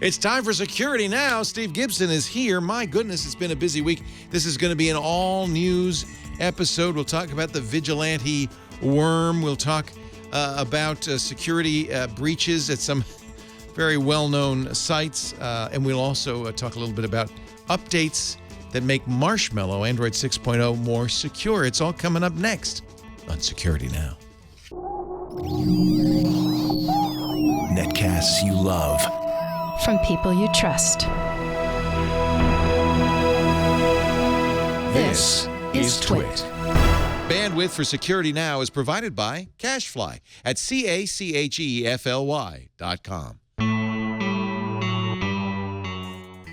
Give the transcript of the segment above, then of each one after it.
It's time for Security Now. Steve Gibson is here. My goodness, it's been a busy week. This is going to be an all-news episode. We'll talk about the Vigilante worm. We'll talk about security breaches at some very well-known sites. And we'll also talk a little bit about updates that make Marshmallow Android 6.0 more secure. It's all coming up next on Security Now. Netcasts you love. From people you trust. This is Twit. Bandwidth for Security Now is provided by CacheFly at CacheFly.com.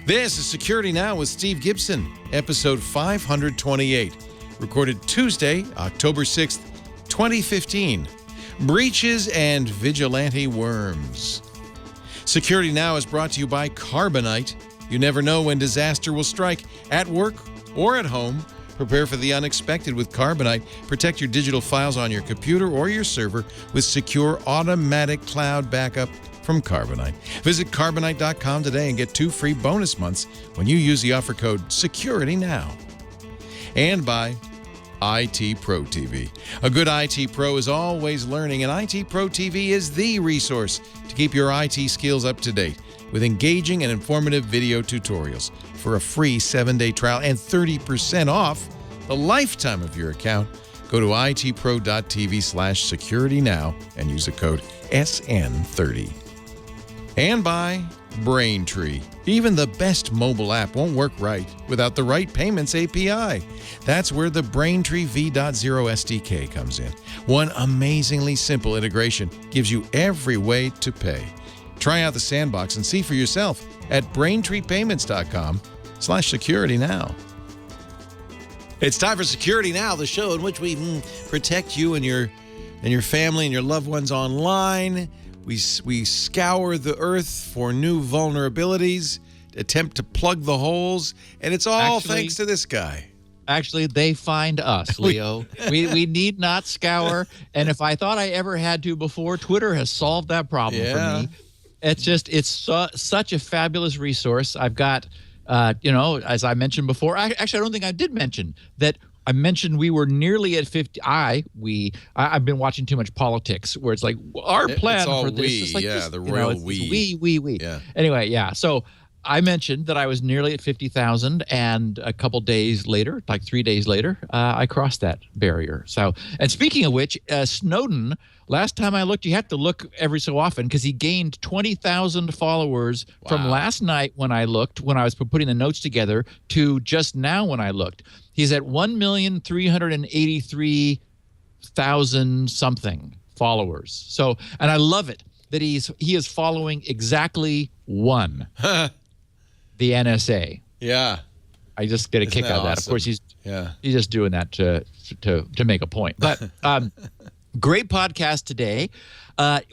This is Security Now with Steve Gibson, episode 528, recorded Tuesday, October 6th, 2015. Breaches and Vigilante worms. Security Now is brought to you by Carbonite. You never know when disaster will strike, at work or at home. Prepare for the unexpected with Carbonite. Protect your digital files on your computer or your server with secure automatic cloud backup from Carbonite. Visit Carbonite.com today and get 2 free bonus months when you use the offer code SecurityNow. And by IT Pro TV. A good IT Pro is always learning, and IT Pro TV is the resource to keep your IT skills up to date with engaging and informative video tutorials. For a free 7-day trial and 30% off the lifetime of your account, go to itpro.tv/securitynow and use the code SN30. And by Braintree. Even the best mobile app won't work right without the right payments API. That's where the Braintree V.0 SDK comes in. One amazingly simple integration gives you every way to pay. Try out the sandbox and see for yourself at BraintreePayments.com/securitynow. It's time for Security Now, the show in which we protect you and your family and your loved ones online. We scour the earth for new vulnerabilities, attempt to plug the holes, and it's all thanks to this guy. Actually, they find us, Leo. we need not scour, and if I thought I ever had to before, Twitter has solved that problem for me. It's such a fabulous resource. I've got, as I mentioned before, actually, I don't think I did mention that. I mentioned we were nearly at 50. I've been watching too much politics where it's like our plan for this. It's like the royal we. We. Yeah. Anyway, yeah. So I mentioned that I was nearly at 50,000, and a couple days later, like 3 days later, I crossed that barrier. So, and speaking of which, Snowden. Last time I looked, you have to look every so often because he gained 20,000 followers from last night when I looked, when I was putting the notes together, to just now when I looked. He's at 1,383,000 something followers. So, and I love it that he is following exactly one, the NSA. Yeah. I just get a kick out of that. Awesome? Of course, he's just doing that to make a point. But great podcast today.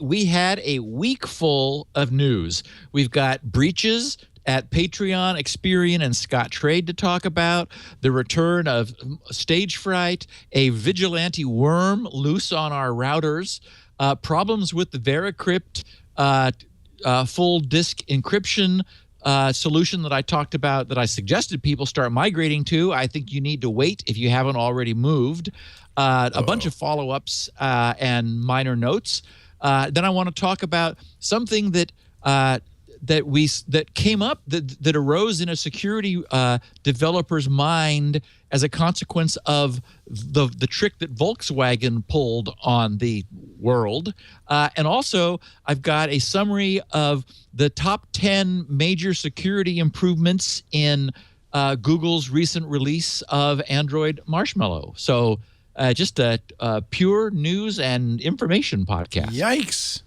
We had a week full of news. We've got breaches at Patreon, Experian, and Scottrade to talk about, the return of stage fright, a vigilante worm loose on our routers, problems with the Veracrypt full disk encryption solution that I talked about, that I suggested people start migrating to. I think you need to wait if you haven't already moved. A bunch of follow-ups and minor notes. Then I want to talk about something that came up that arose in a security developer's mind as a consequence of the trick that Volkswagen pulled on the world. And also, I've got a summary of the top 10 major security improvements in Google's recent release of Android Marshmallow. So just a pure news and information podcast. Yikes.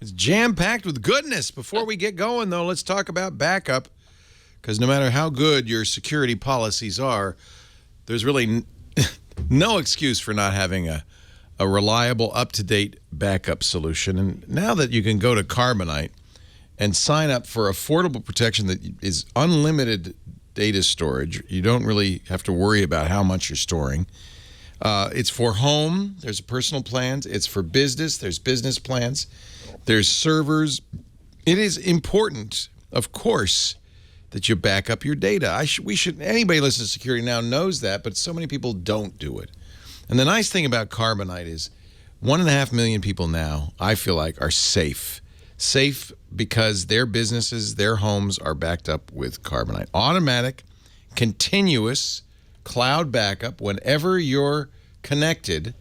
It's jam-packed with goodness. Before we get going, though, let's talk about backup, because no matter how good your security policies are, there's really no excuse for not having a reliable, up-to-date backup solution. And now that you can go to Carbonite and sign up for affordable protection that is unlimited data storage, you don't really have to worry about how much you're storing. It's for home. There's personal plans. It's for business. There's business plans. There's servers. It is important of course, that you back up your data. Anybody listening to Security Now knows that, but so many people don't do it. And the nice thing about Carbonite is 1.5 million people now, I feel like, are safe. Safe because their businesses, their homes are backed up with Carbonite. Automatic, continuous cloud backup. Whenever you're connected,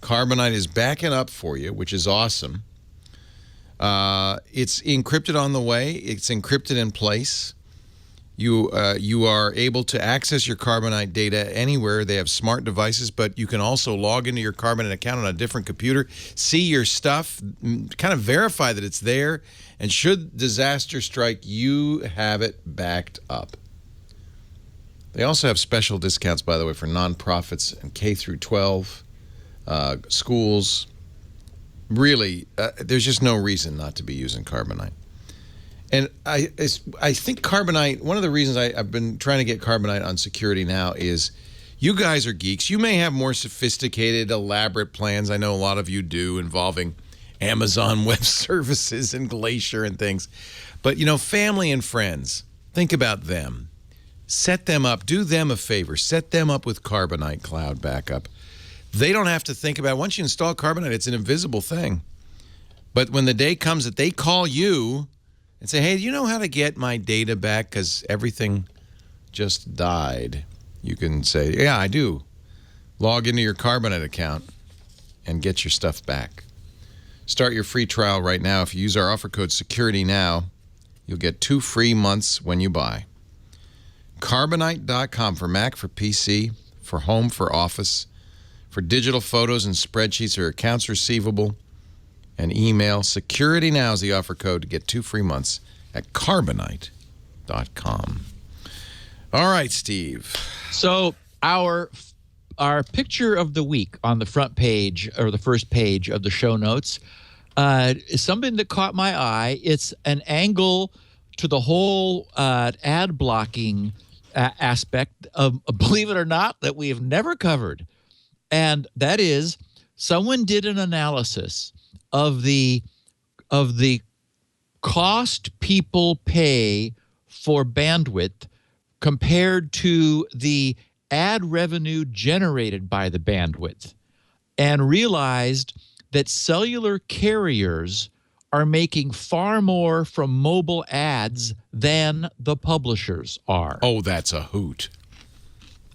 Carbonite is backing up for you, which is awesome. It's encrypted on the way. It's encrypted in place. You are able to access your Carbonite data anywhere. They have smart devices, but you can also log into your Carbonite account on a different computer, see your stuff, kind of verify that it's there, and should disaster strike, you have it backed up. They also have special discounts, by the way, for nonprofits and K through 12 schools. Really, there's just no reason not to be using Carbonite. And I think Carbonite, one of the reasons I've been trying to get Carbonite on Security Now is you guys are geeks. You may have more sophisticated, elaborate plans. I know a lot of you do, involving Amazon Web Services and Glacier and things. But, family and friends, think about them. Set them up. Do them a favor. Set them up with Carbonite Cloud Backup. They don't have to think about it. Once you install Carbonite, it's an invisible thing. But when the day comes that they call you and say, hey, do you know how to get my data back because everything just died? You can say, yeah, I do. Log into your Carbonite account and get your stuff back. Start your free trial right now. If you use our offer code SecurityNow, you'll get 2 free months when you buy. Carbonite.com for Mac, for PC, for home, for office, for digital photos and spreadsheets or accounts receivable and email. Security Now is the offer code to get 2 free months at Carbonite.com. All right, Steve. So our picture of the week on the front page or the first page of the show notes is something that caught my eye. It's an angle to the whole ad blocking aspect of, believe it or not, that we have never covered. And that is, someone did an analysis of the cost people pay for bandwidth compared to the ad revenue generated by the bandwidth, and realized that cellular carriers are making far more from mobile ads than the publishers are. Oh, that's a hoot.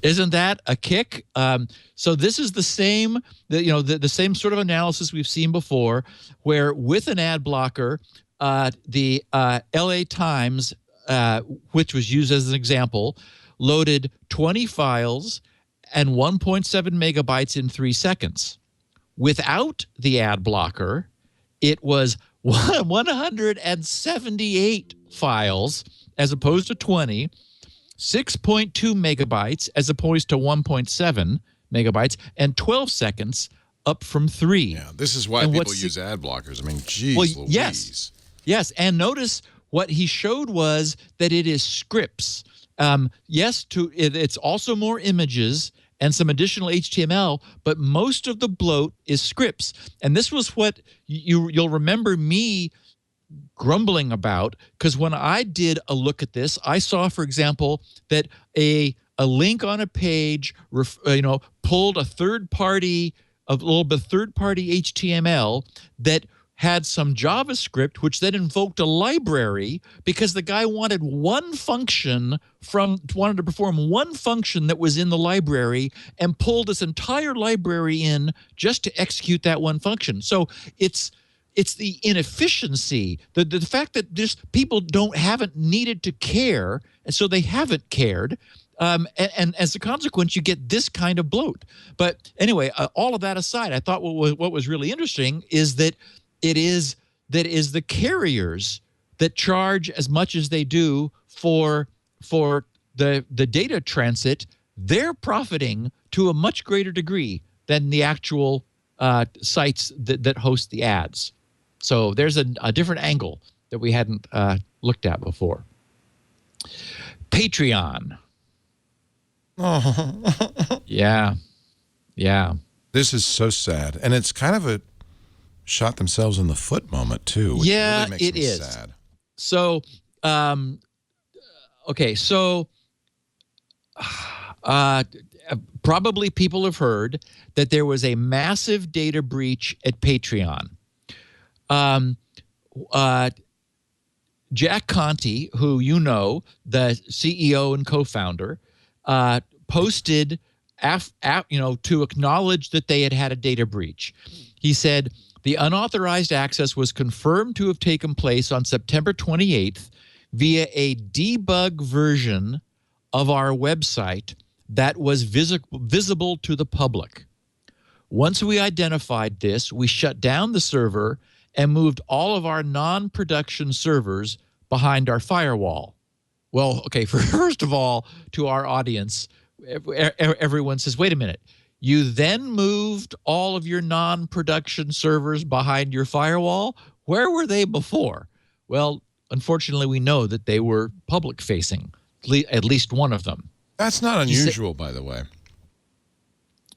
Isn't that a kick? So this is the same, the same sort of analysis we've seen before, where with an ad blocker, the LA Times, which was used as an example, loaded 20 files and 1.7 megabytes in 3 seconds. Without the ad blocker, it was 178 files as opposed to 20, 6.2 megabytes as opposed to 1.7 megabytes, and 12 seconds up from 3. Yeah, this is why people use ad blockers. I mean, geez, Louise. Yes, and notice what he showed was that it is scripts. It's also more images and some additional HTML, but most of the bloat is scripts. And this was what you'll remember me grumbling about, because when I did a look at this, I saw, for example, that a link on a page, pulled a little bit of third-party HTML that had some JavaScript, which then invoked a library because the guy wanted to perform one function that was in the library, and pulled this entire library in just to execute that one function. So it's the inefficiency, the fact that just people haven't needed to care, and so they haven't cared. And as a consequence, you get this kind of bloat. But anyway, all of that aside, I thought what was really interesting is that it is the carriers that charge as much as they do for the data transit. They're profiting to a much greater degree than the actual sites that host the ads. So there's a different angle that we hadn't looked at before. Patreon. Oh. Yeah. This is so sad. And it's kind of a shot themselves in the foot moment, too. Which yeah, really makes it me is. Sad. So okay, so probably people have heard that there was a massive data breach at Patreon. Jack Conte, who you know, the CEO and co-founder, posted to acknowledge that they had had a data breach. He said, the unauthorized access was confirmed to have taken place on September 28th via a debug version of our website that was visible to the public. Once we identified this, we shut down the server and moved all of our non-production servers behind our firewall. Well, okay, first of all, to our audience, everyone says, wait a minute, you then moved all of your non-production servers behind your firewall? Where were they before? Well, unfortunately, we know that they were public-facing, at least one of them. That's not unusual, by the way.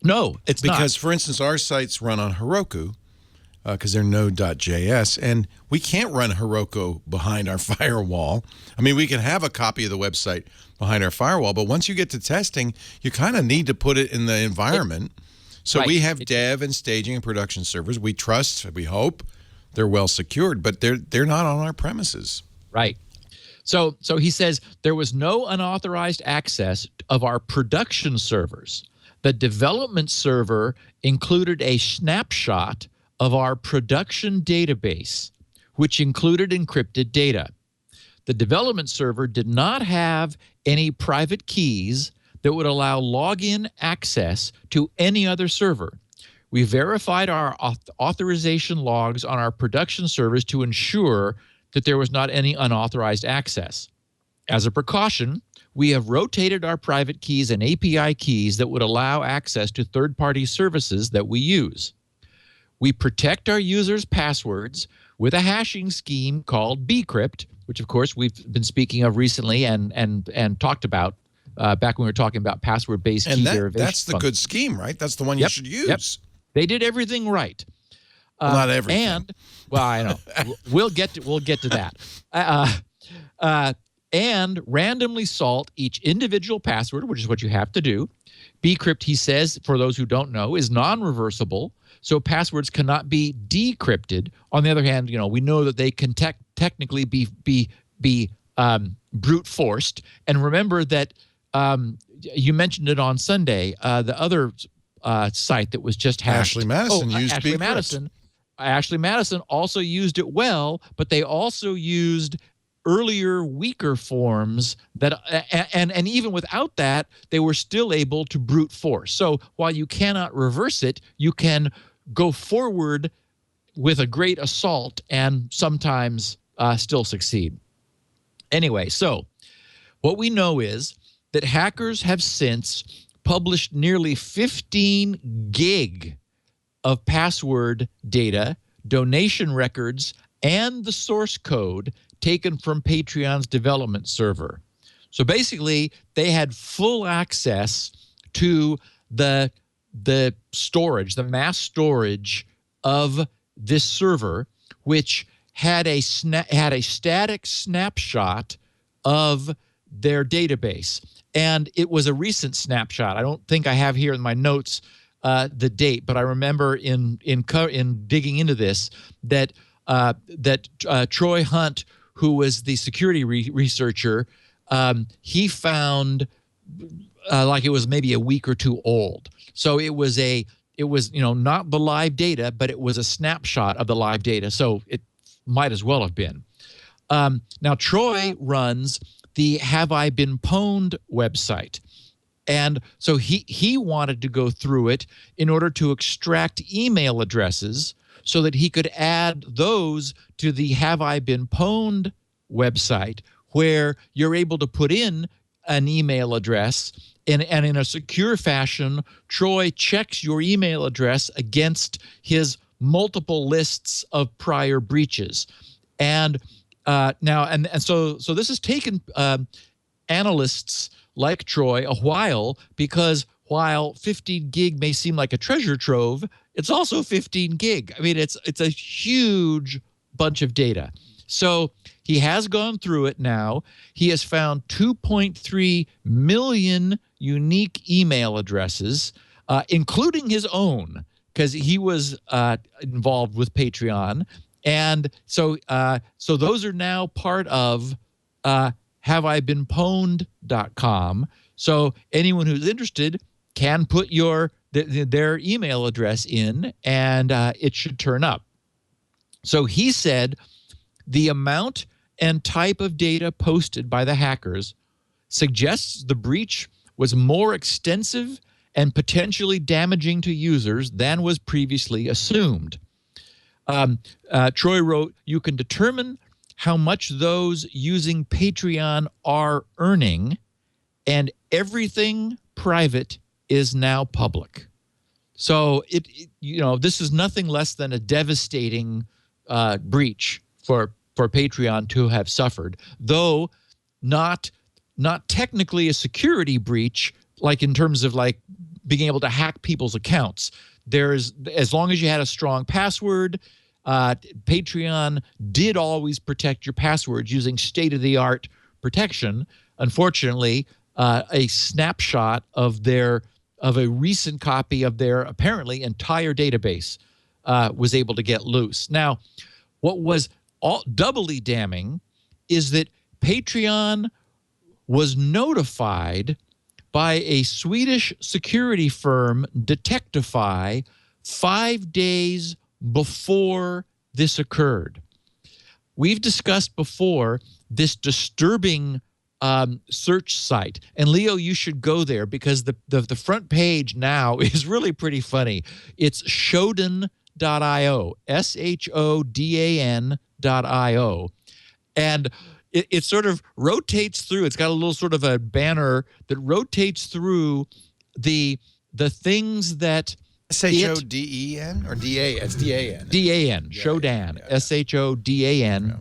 No, it's not. Because, for instance, our sites run on Heroku because they're Node.js, and we can't run Heroku behind our firewall. I mean, we can have a copy of the website behind our firewall, but once you get to testing, you kind of need to put it in the environment. So we have dev and staging and production servers. We trust, we hope, they're well secured, but they're not on our premises. Right. So he says there was no unauthorized access of our production servers. The development server included a snapshot of our production database, which included encrypted data. The development server did not have any private keys that would allow login access to any other server. We verified our authorization logs on our production servers to ensure that there was not any unauthorized access. As a precaution, we have rotated our private keys and API keys that would allow access to third-party services that we use. We protect our users' passwords with a hashing scheme called bcrypt, which, of course, we've been speaking of recently and talked about back when we were talking about password-based key derivation. That's the good scheme, right? That's the one you should use. Yep. They did everything right. Well, not everything. I know. We'll get to that. And randomly salt each individual password, which is what you have to do. Bcrypt, he says, for those who don't know, is non-reversible, so passwords cannot be decrypted. On the other hand, we know that they can technically be brute forced. And remember that you mentioned it on Sunday. The other site that was just hashed. Ashley Madison used bcrypt. Ashley Madison also used it well, but they also used earlier, weaker forms that, and even without that, they were still able to brute force. So while you cannot reverse it, you can go forward with a great assault and sometimes still succeed. Anyway, so what we know is that hackers have since published nearly 15 gig of password data, donation records, and the source code taken from Patreon's development server. So basically, they had full access to the storage, the mass storage of this server, which had a static snapshot of their database. And it was a recent snapshot. I don't think I have here in my notes the date, but I remember in digging into this that Troy Hunt, who was the security researcher, he found like it was maybe a week or two old. So it was not the live data, but it was a snapshot of the live data. So it might as well have been. Now Troy runs the Have I Been Pwned website. And so he wanted to go through it in order to extract email addresses so that he could add those to the Have I Been Pwned website, where you're able to put in an email address, and in a secure fashion, Troy checks your email address against his multiple lists of prior breaches. And so this has taken analysts like Troy a while, because while 15 gig may seem like a treasure trove, it's also 15 gig. I mean, it's a huge bunch of data. So He has gone through it now. He has found 2.3 million unique email addresses, including his own, because he was involved with Patreon. And so those are now part of haveibeenpwned.com. So anyone who's interested can put their email address in, and it should turn up. So he said the amount and type of data posted by the hackers suggests the breach was more extensive and potentially damaging to users than was previously assumed. Troy wrote, you can determine how much those using Patreon are earning, and everything private is now public. So this is nothing less than a devastating breach for Patreon to have suffered, though not technically a security breach, like in terms of like being able to hack people's accounts. There's, as long as you had a strong password, Patreon did always protect your passwords using state-of-the-art protection. Unfortunately, a snapshot of a recent copy of their apparently entire database was able to get loose. Now, what was doubly damning is that Patreon was notified by a Swedish security firm, Detectify, 5 days before this occurred. We've discussed before this disturbing search site. And Leo, you should go there because the front page now is really pretty funny. It's shodan.io, SHODAN.io. And it sort of rotates through. It's got a little sort of a banner that rotates through the things that SHODEN or DA? It's DAN. DAN, Shodan, SHODAN.io.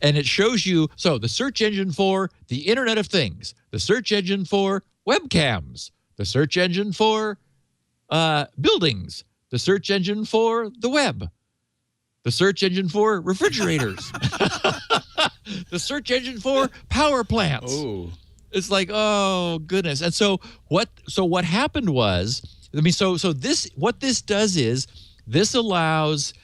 And it shows you, so the search engine for the Internet of Things, the search engine for webcams, the search engine for buildings, the search engine for the web, the search engine for refrigerators, the search engine for power plants. Oh. It's like, oh goodness. And so what happened was, what this does is this allows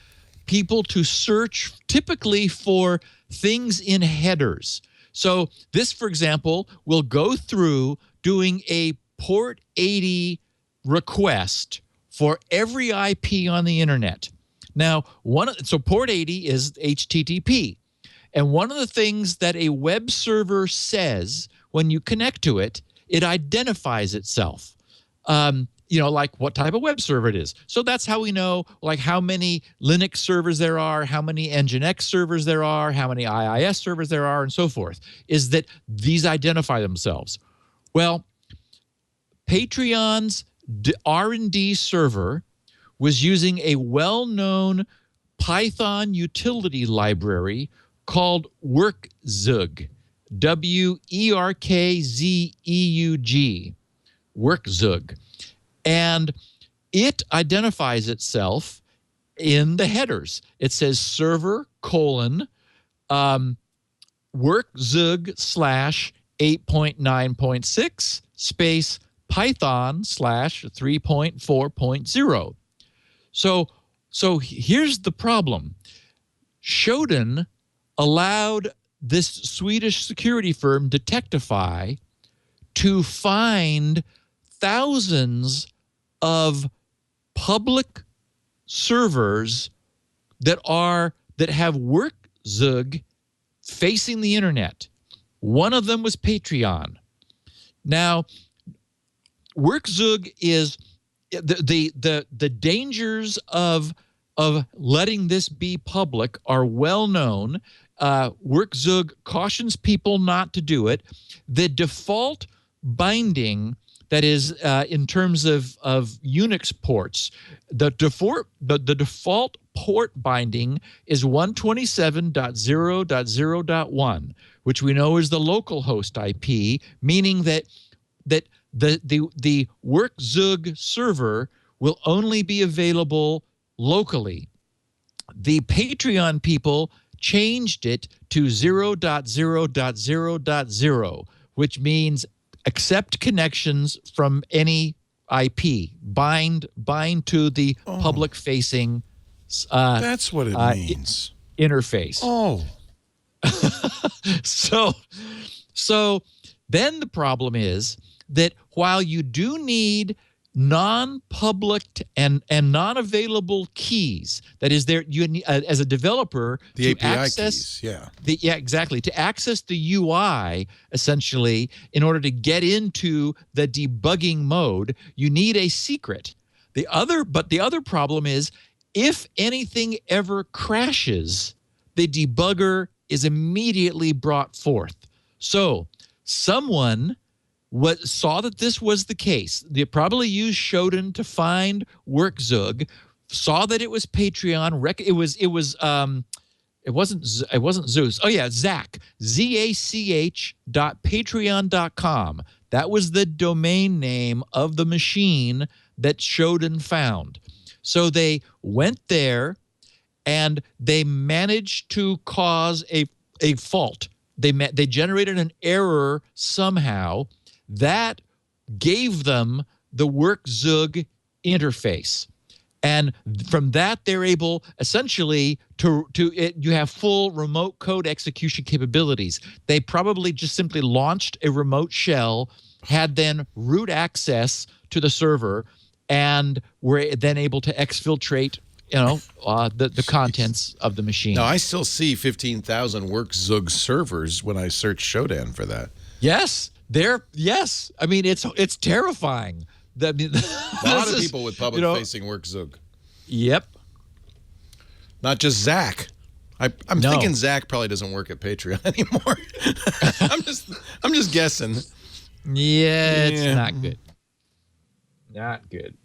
people to search typically for things in headers. So this, for example, will go through doing a port 80 request for every IP on the internet. Now, so port 80 is HTTP. And one of the things that a web server says when you connect to it, it identifies itself. Like what type of web server it is. So that's how we know like how many Linux servers there are, how many Nginx servers there are, how many IIS servers there are, and so forth, is that these identify themselves. Well, Patreon's R&D server was using a well-known Python utility library called WorkZeug, WERKZEUG, WorkZeug. And it identifies itself in the headers. It says server : WorkZeug /8.9.6 space Python /3.4.0. So here's the problem. Shodan allowed this Swedish security firm, Detectify, to find thousands of public servers that have WorkZeug facing the internet. One of them was Patreon. Now, WorkZeug is the dangers of letting this be public are well known. WorkZeug cautions people not to do it. The default binding, that is in terms of Unix ports, the default port binding is 127.0.0.1, which we know is the local host IP, meaning that the WorkZeug server will only be available locally. The Patreon people changed it to 0.0.0.0, which means accept connections from any IP, bind to the public-facing that's what it means. Interface. Oh. So then the problem is that while you do need non-public and non-available keys, that is, there you need, as a developer, the to API access keys, exactly, to access the UI essentially in order to get into the debugging mode, you need a secret. The other problem is if anything ever crashes, the debugger is immediately brought forth. So someone saw that this was the case. They probably used Shodan to find WorkZug, saw that it was Patreon. It wasn't Zeus. Oh yeah, Zach, ZACH.patreon.com. That was the domain name of the machine that Shodan found. So they went there and they managed to cause a fault. They generated an error somehow that gave them the WorkZug interface. And from that, they're able essentially you have full remote code execution capabilities. They probably just simply launched a remote shell, had then root access to the server, and were then able to exfiltrate the contents of the machine. Now, I still see 15,000 WorkZug servers when I search Shodan for that. Yes. Yes. I mean, it's terrifying. A lot of people with public-facing WorkZug. Yep. Not just Zach. I'm thinking Zach probably doesn't work at Patreon anymore. I'm just guessing. Yeah, it's not good. Not good.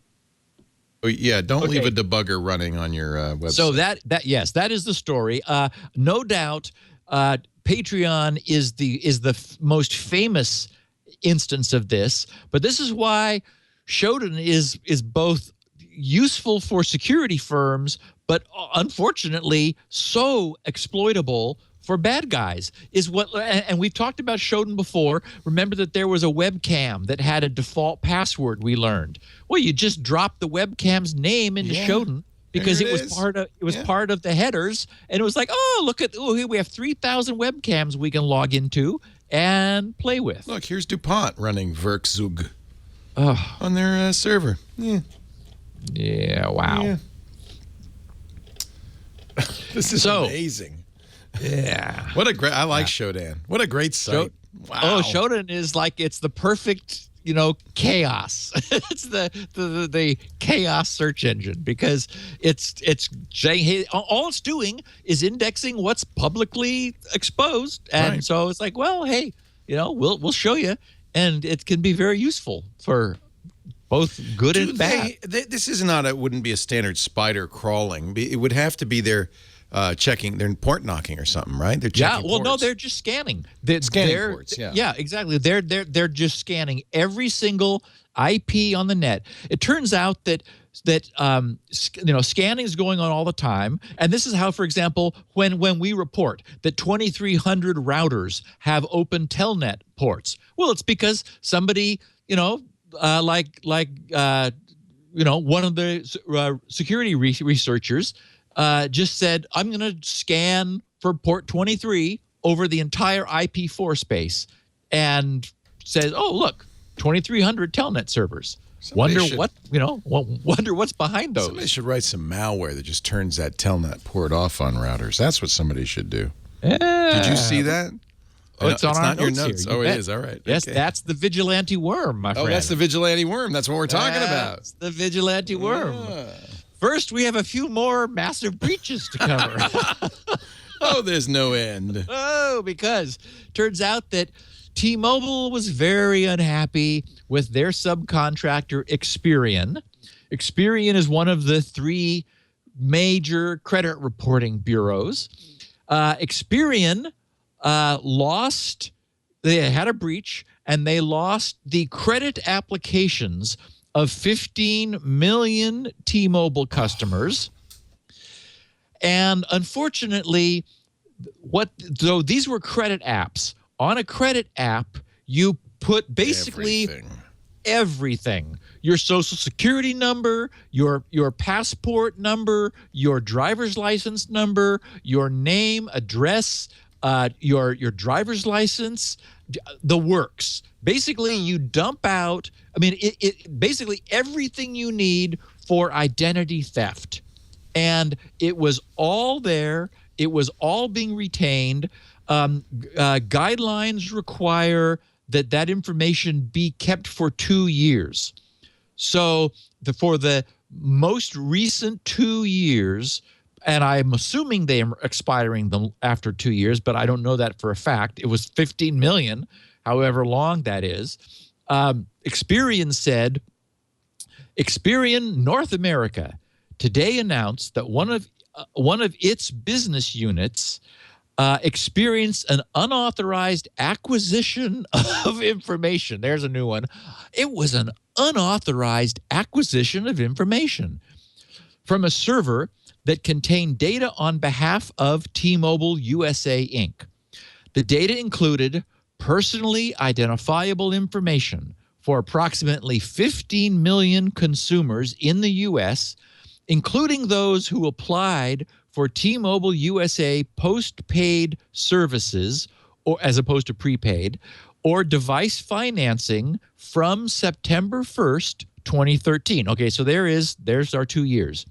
Oh, yeah, don't leave a debugger running on your website. So that is the story. No doubt, Patreon is the most famous instance of this, but this is why Shodan is both useful for security firms, but unfortunately so exploitable for bad guys. And we've talked about Shodan before. Remember that there was a webcam that had a default password we learned. Well, you just drop the webcam's name into Shodan because it was part of the headers, and it was like, here we have 3,000 webcams we can log into and play with. Look, here's DuPont running WorkZug on their server. Yeah, wow. Yeah. This is amazing. Yeah. I like Shodan. What a great site. Wow. Oh, Shodan is it's the perfect, chaos. It's the chaos search engine because it's saying, hey, all it's doing is indexing what's publicly exposed. And so it's like, well, hey, we'll show you. And it can be very useful for both good and bad. This is not, it wouldn't be a standard spider crawling. It would have to be their checking, they're port knocking or something, right? They're checking ports. No, they're just scanning. Scanning ports, yeah, exactly. They're just scanning every single IP on the net. It turns out that scanning is going on all the time, and this is how, for example, when we report that 2,300 routers have open telnet ports, well, it's because somebody one of the security researchers just said, I'm going to scan for port 23 over the entire IP4 space, and says, oh, look, 2,300 telnet servers. Wonder what's behind those. Somebody should write some malware that just turns that telnet port off on routers. That's what somebody should do. Yeah. Did you see that? Oh, it's on our not your notes notes. here. It is. All right. Yes, okay. That's the Vigilante worm, my friend. Oh, that's the Vigilante worm. That's what we're talking about. That's the Vigilante worm. Yeah. First, we have a few more massive breaches to cover. Oh, there's no end. Oh, because turns out that T-Mobile was very unhappy with their subcontractor, Experian. Experian is one of the 3 major credit reporting bureaus. Experian they had a breach, and they lost the credit applications of 15 million T-Mobile customers. And unfortunately, So these were credit apps. On a credit app, you put basically everything. Your social security number, your passport number, your driver's license number, your name, address, your driver's license, the works. Basically, you dump out, it basically everything you need for identity theft. And it was all there. It was all being retained. Guidelines require that information be kept for 2 years. So for the most recent 2 years, and I'm assuming they are expiring them after 2 years, but I don't know that for a fact. It was 15 million, however long that is. Experian said, Experian North America today announced that one of its business units experienced an unauthorized acquisition of information. There's a new one. It was an unauthorized acquisition of information from a server that contained data on behalf of T-Mobile USA, Inc. The data included personally identifiable information for approximately 15 million consumers in the U.S., including those who applied for T-Mobile USA postpaid services, or as opposed to prepaid, or device financing from September 1st, 2013. Okay, so there's our 2 years.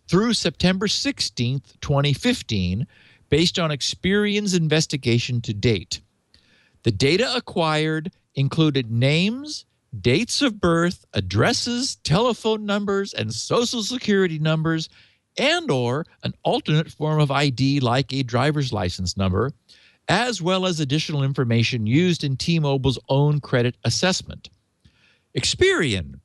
Through September 16th, 2015, based on Experian's investigation to date. The data acquired included names, dates of birth, addresses, telephone numbers, and social security numbers, and/or an alternate form of ID like a driver's license number, as well as additional information used in T-Mobile's own credit assessment. Experian,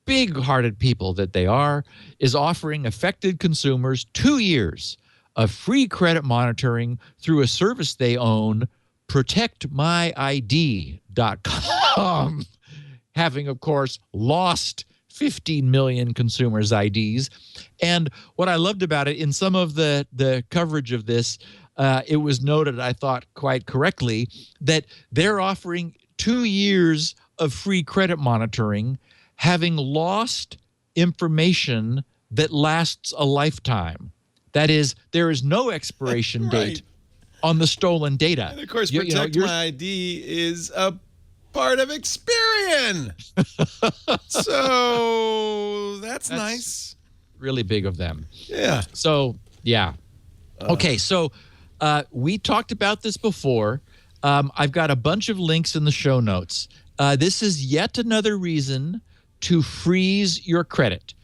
big-hearted people that they are, is offering affected consumers 2 years of free credit monitoring through a service they own, ProtectMyID.com, having, of course, lost 15 million consumers' IDs. And what I loved about it, in some of the coverage of this, it was noted, I thought quite correctly, that they're offering 2 years of free credit monitoring, having lost information that lasts a lifetime. That is, there is no expiration date on the stolen data. And of course, Protect My ID is a part of Experian. So that's nice. Really big of them. Yeah. So, yeah. Okay, so we talked about this before. I've got a bunch of links in the show notes. This is yet another reason to freeze your credit.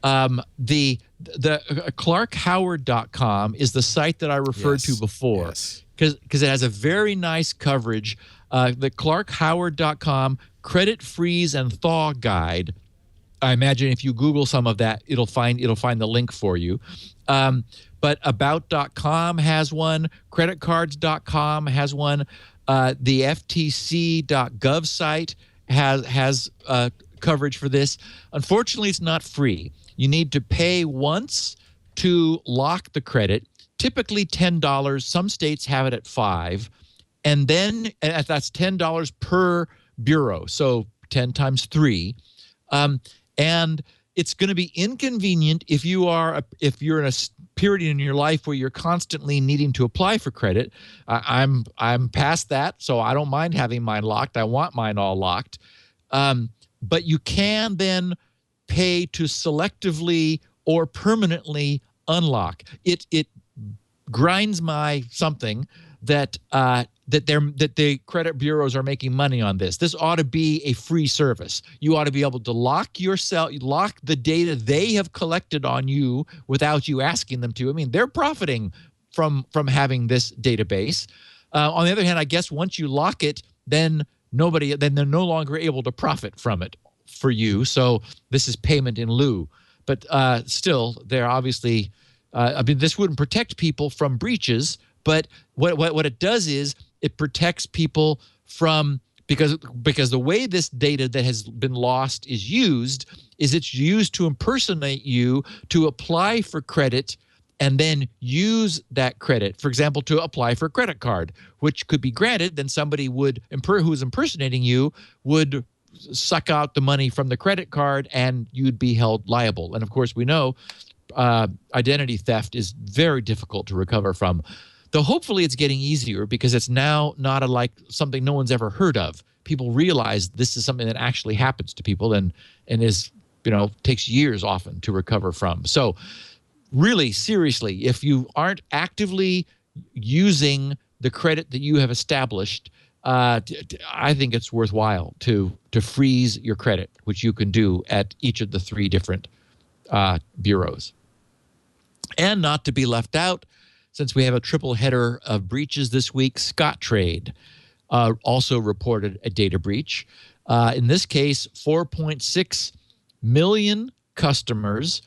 The ClarkHoward.com is the site that I referred to before, because it has a very nice coverage. The ClarkHoward.com Credit Freeze and Thaw Guide. I imagine if you Google some of that, it'll find the link for you. But About.com has one. CreditCards.com has one. The FTC.gov site has coverage for this. Unfortunately, it's not free. You need to pay once to lock the credit, typically $10. Some states have it at $5. And then that's $10 per bureau, so 10 times 3. And it's going to be inconvenient if you're in a period in your life where you're constantly needing to apply for credit. I'm past that, so I don't mind having mine locked. I want mine all locked. But you can then pay to selectively or permanently unlock. It grinds my something that the credit bureaus are making money on this. This ought to be a free service. You ought to be able to lock the data they have collected on you without you asking them to. I mean, they're profiting from having this database. On the other hand, I guess once you lock it, then they're no longer able to profit from it for you. So this is payment in lieu. But still, they're obviously this wouldn't protect people from breaches. But what it does is it protects people from, because the way this data that has been lost is used, is it's used to impersonate you, to apply for credit and then use that credit, for example, to apply for a credit card, which could be granted. Then somebody who's impersonating you would suck out the money from the credit card, and you'd be held liable. And of course, we know identity theft is very difficult to recover from. Though hopefully it's getting easier because it's now not something no one's ever heard of. People realize this is something that actually happens to people and is, takes years often to recover from. So really, seriously, if you aren't actively using the credit that you have established, I think it's worthwhile to freeze your credit, which you can do at each of the 3 different bureaus. And not to be left out, since we have a triple header of breaches this week, Scottrade also reported a data breach. In this case, 4.6 million customers,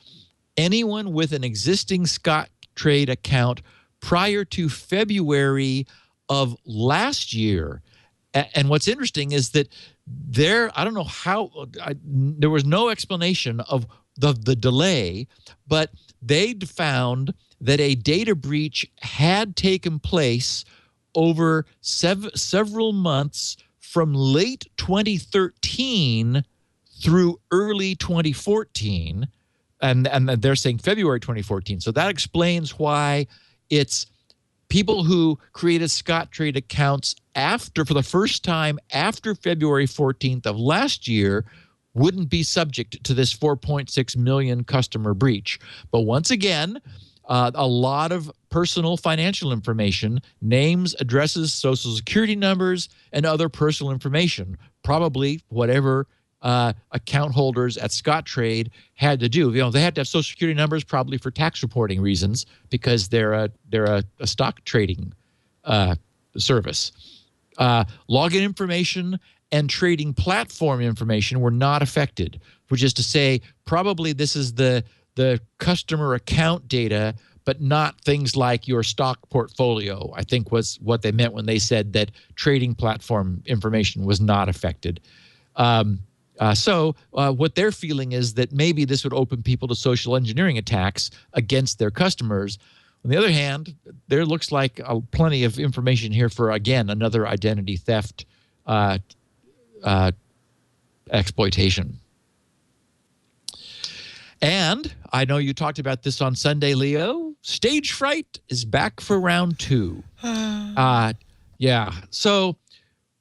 anyone with an existing Scottrade account prior to February of last year. And what's interesting is that I don't know how, there was no explanation of the delay, but they found that a data breach had taken place over several months from late 2013 through early 2014. And they're saying February 2014. So that explains why it's people who created Scottrade accounts for the first time after February 14th of last year wouldn't be subject to this 4.6 million customer breach. But once again, a lot of personal financial information, names, addresses, social security numbers, and other personal information, probably whatever account holders at Scottrade had to do. They had to have social security numbers probably for tax reporting reasons because they're a stock trading service. Login information and trading platform information were not affected, which is to say probably this is the customer account data, but not things like your stock portfolio, I think was what they meant when they said that trading platform information was not affected. So what they're feeling is that maybe this would open people to social engineering attacks against their customers. On the other hand, there looks like plenty of information here for, again, another identity theft exploitation. And I know you talked about this on Sunday, Leo. Stage fright is back for round 2. Yeah. So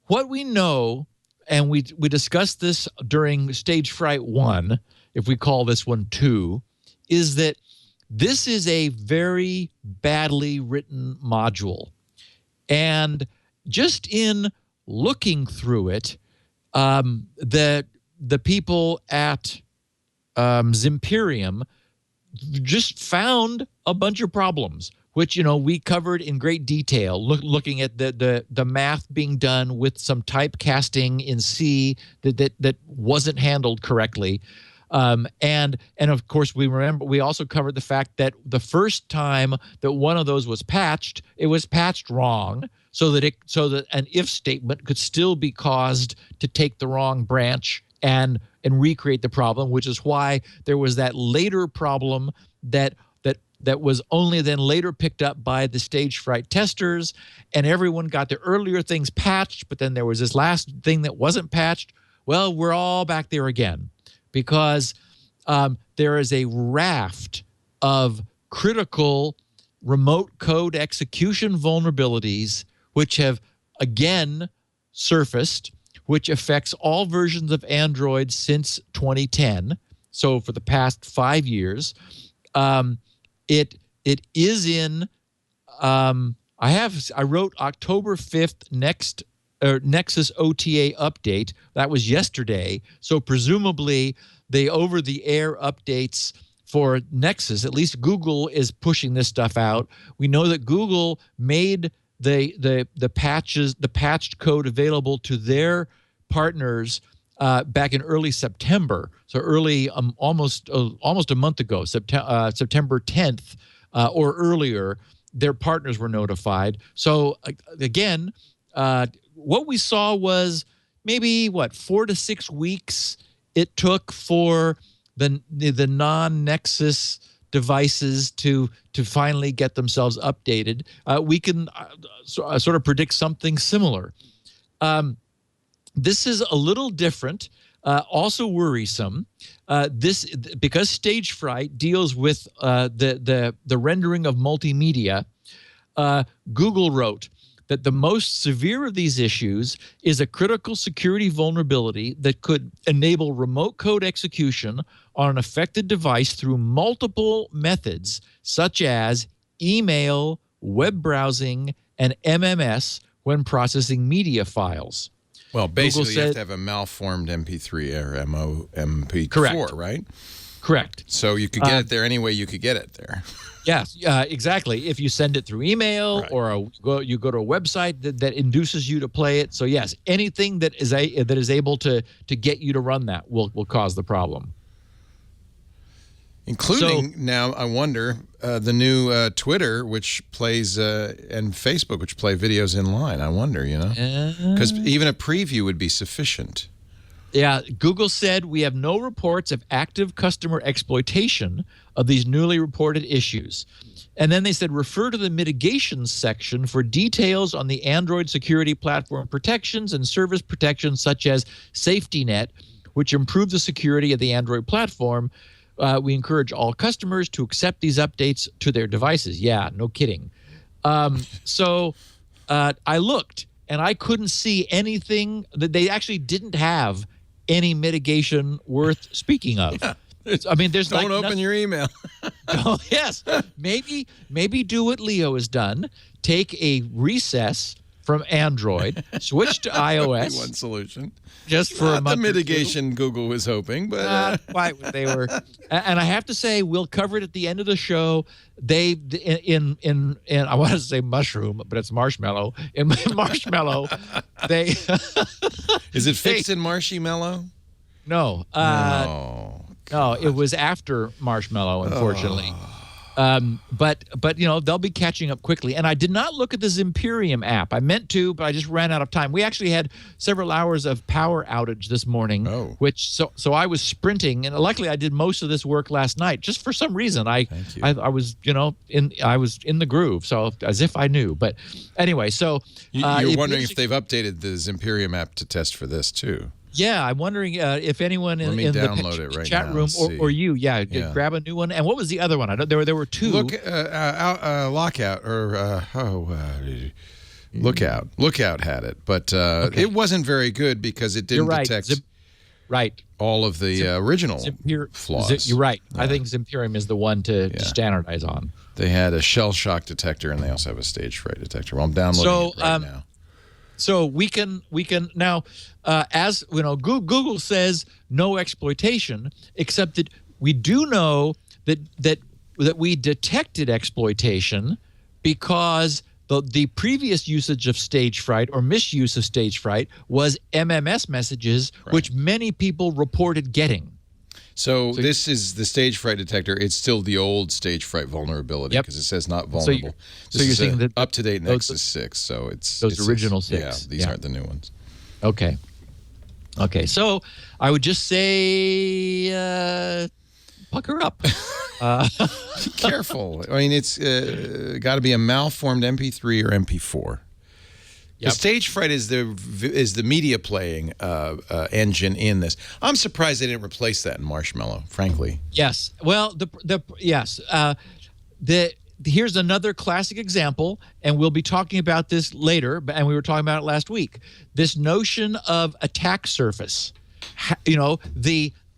what we know, and we discussed this during Stage Fright 1, if we call this one 2, is that this is a very badly written module. And just in looking through it, the people at Zimperium just found a bunch of problems, which, we covered in great detail, looking at the math being done with some typecasting in C that wasn't handled correctly. And of course, we also covered the fact that the first time that one of those was patched, it was patched wrong, so that an if statement could still be caused to take the wrong branch and recreate the problem, which is why there was that later problem that was only then later picked up by the stage fright testers, and everyone got the earlier things patched, but then there was this last thing that wasn't patched. Well, we're all back there again because there is a raft of critical remote code execution vulnerabilities which have again surfaced, which affects all versions of Android since 2010. So for the past 5 years, it is in. I wrote October 5th Nexus OTA update. That was yesterday. So presumably the over-the-air updates for Nexus, at least Google is pushing this stuff out. We know that Google made the patched code available to their partners back in early September, so early, almost a month ago, September 10th or earlier, their partners were notified. So again, what we saw was maybe 4 to 6 weeks it took for the non-Nexus devices to finally get themselves updated, we can sort of predict something similar. This is a little different, also worrisome. Because stage fright deals with the rendering of multimedia. Google wrote that the most severe of these issues is a critical security vulnerability that could enable remote code execution on an affected device through multiple methods, such as email, web browsing, and MMS when processing media files. Well, basically, you have to have a malformed MP3 or MP4, correct. Right? Correct. So you could get it there any way you could get it there. Yes, exactly. If you send it through email or you go to a website that induces you to play it. So yes, anything that is able to get you to run that will cause the problem. Including now, I wonder, the new Twitter, which plays, and Facebook, which play videos in line. I wonder, because even a preview would be sufficient. Yeah, Google said we have no reports of active customer exploitation of these newly reported issues. And then they said refer to the mitigations section for details on the Android security platform protections and service protections such as Safety Net, which improve the security of the Android platform. We encourage all customers to accept these updates to their devices. Yeah, no kidding. So I looked, and I couldn't see anything that they actually didn't have any mitigation worth speaking of. Yeah. I mean, there's don't open your email. Oh, yes, maybe do what Leo has done. Take a recess from Android, switch to iOS. One solution. Just for not the mitigation Google was hoping, but not quite what they were. And I have to say, we'll cover it at the end of the show. They in I want to say mushroom, but it's marshmallow. In Marshmallow, they is it fixed in Marshmallow? No, no, it was after Marshmallow, unfortunately. But they'll be catching up quickly. And I did not look at the Zimperium app. I meant to, but I just ran out of time. We actually had several hours of power outage this morning, which so I was sprinting, and luckily I did most of this work last night. Just for some reason, I was I was in the groove, so as if I knew. But anyway, so you're wondering if they've updated the Zimperium app to test for this too. Yeah, I'm wondering if anyone in the chat room or you, grab a new one. And what was the other one? I know there were two. Lockout or Lookout. Lookout had it, but it wasn't very good because it didn't detect all of the original flaws. You're right. I think Zimperium is the one to standardize on. They had a shell shock detector, and they also have a stage fright detector. Well, I'm downloading it right now. So we can now, as you know, Google says no exploitation, except that we do know that we detected exploitation because the previous usage of stage fright or misuse of stage fright was MMS messages, which many people reported getting. So this is the stage fright detector. It's still the old stage fright vulnerability because it says not vulnerable. So you're saying that up-to-date Nexus 6. So it's those original 6. Yeah, these aren't the new ones. Okay. So I would just say pucker up. Be careful. I mean, it's got to be a malformed MP3 or MP4. The stage fright is the media playing engine in this. I'm surprised they didn't replace that in Marshmallow, frankly. Yes. Well, here's another classic example, and we'll be talking about this later, and we were talking about it last week. This notion of attack surface.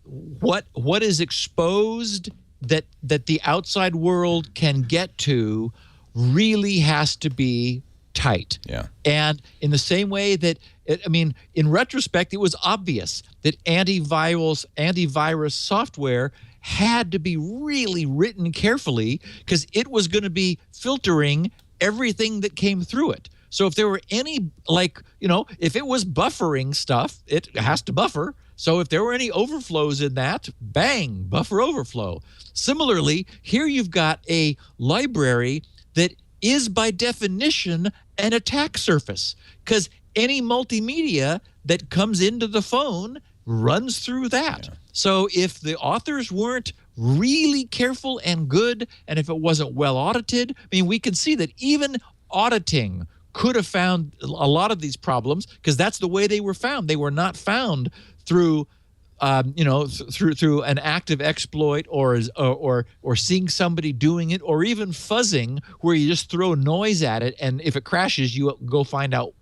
What is exposed that the outside world can get to really has to be tight. Yeah. And in the same way that, in retrospect, it was obvious that antivirus software had to be really written carefully because it was going to be filtering everything that came through it. So if there were any, if it was buffering stuff, it has to buffer. So if there were any overflows in that, bang, buffer overflow. Similarly, here you've got a library that is by definition an attack surface because any multimedia that comes into the phone runs through that. Yeah. So if the authors weren't really careful and good, and if it wasn't well audited, I mean, we can see that even auditing could have found a lot of these problems, because that's the way they were found. They were not found through through an active exploit or seeing somebody doing it, or even fuzzing, where you just throw noise at it, and if it crashes, you go find out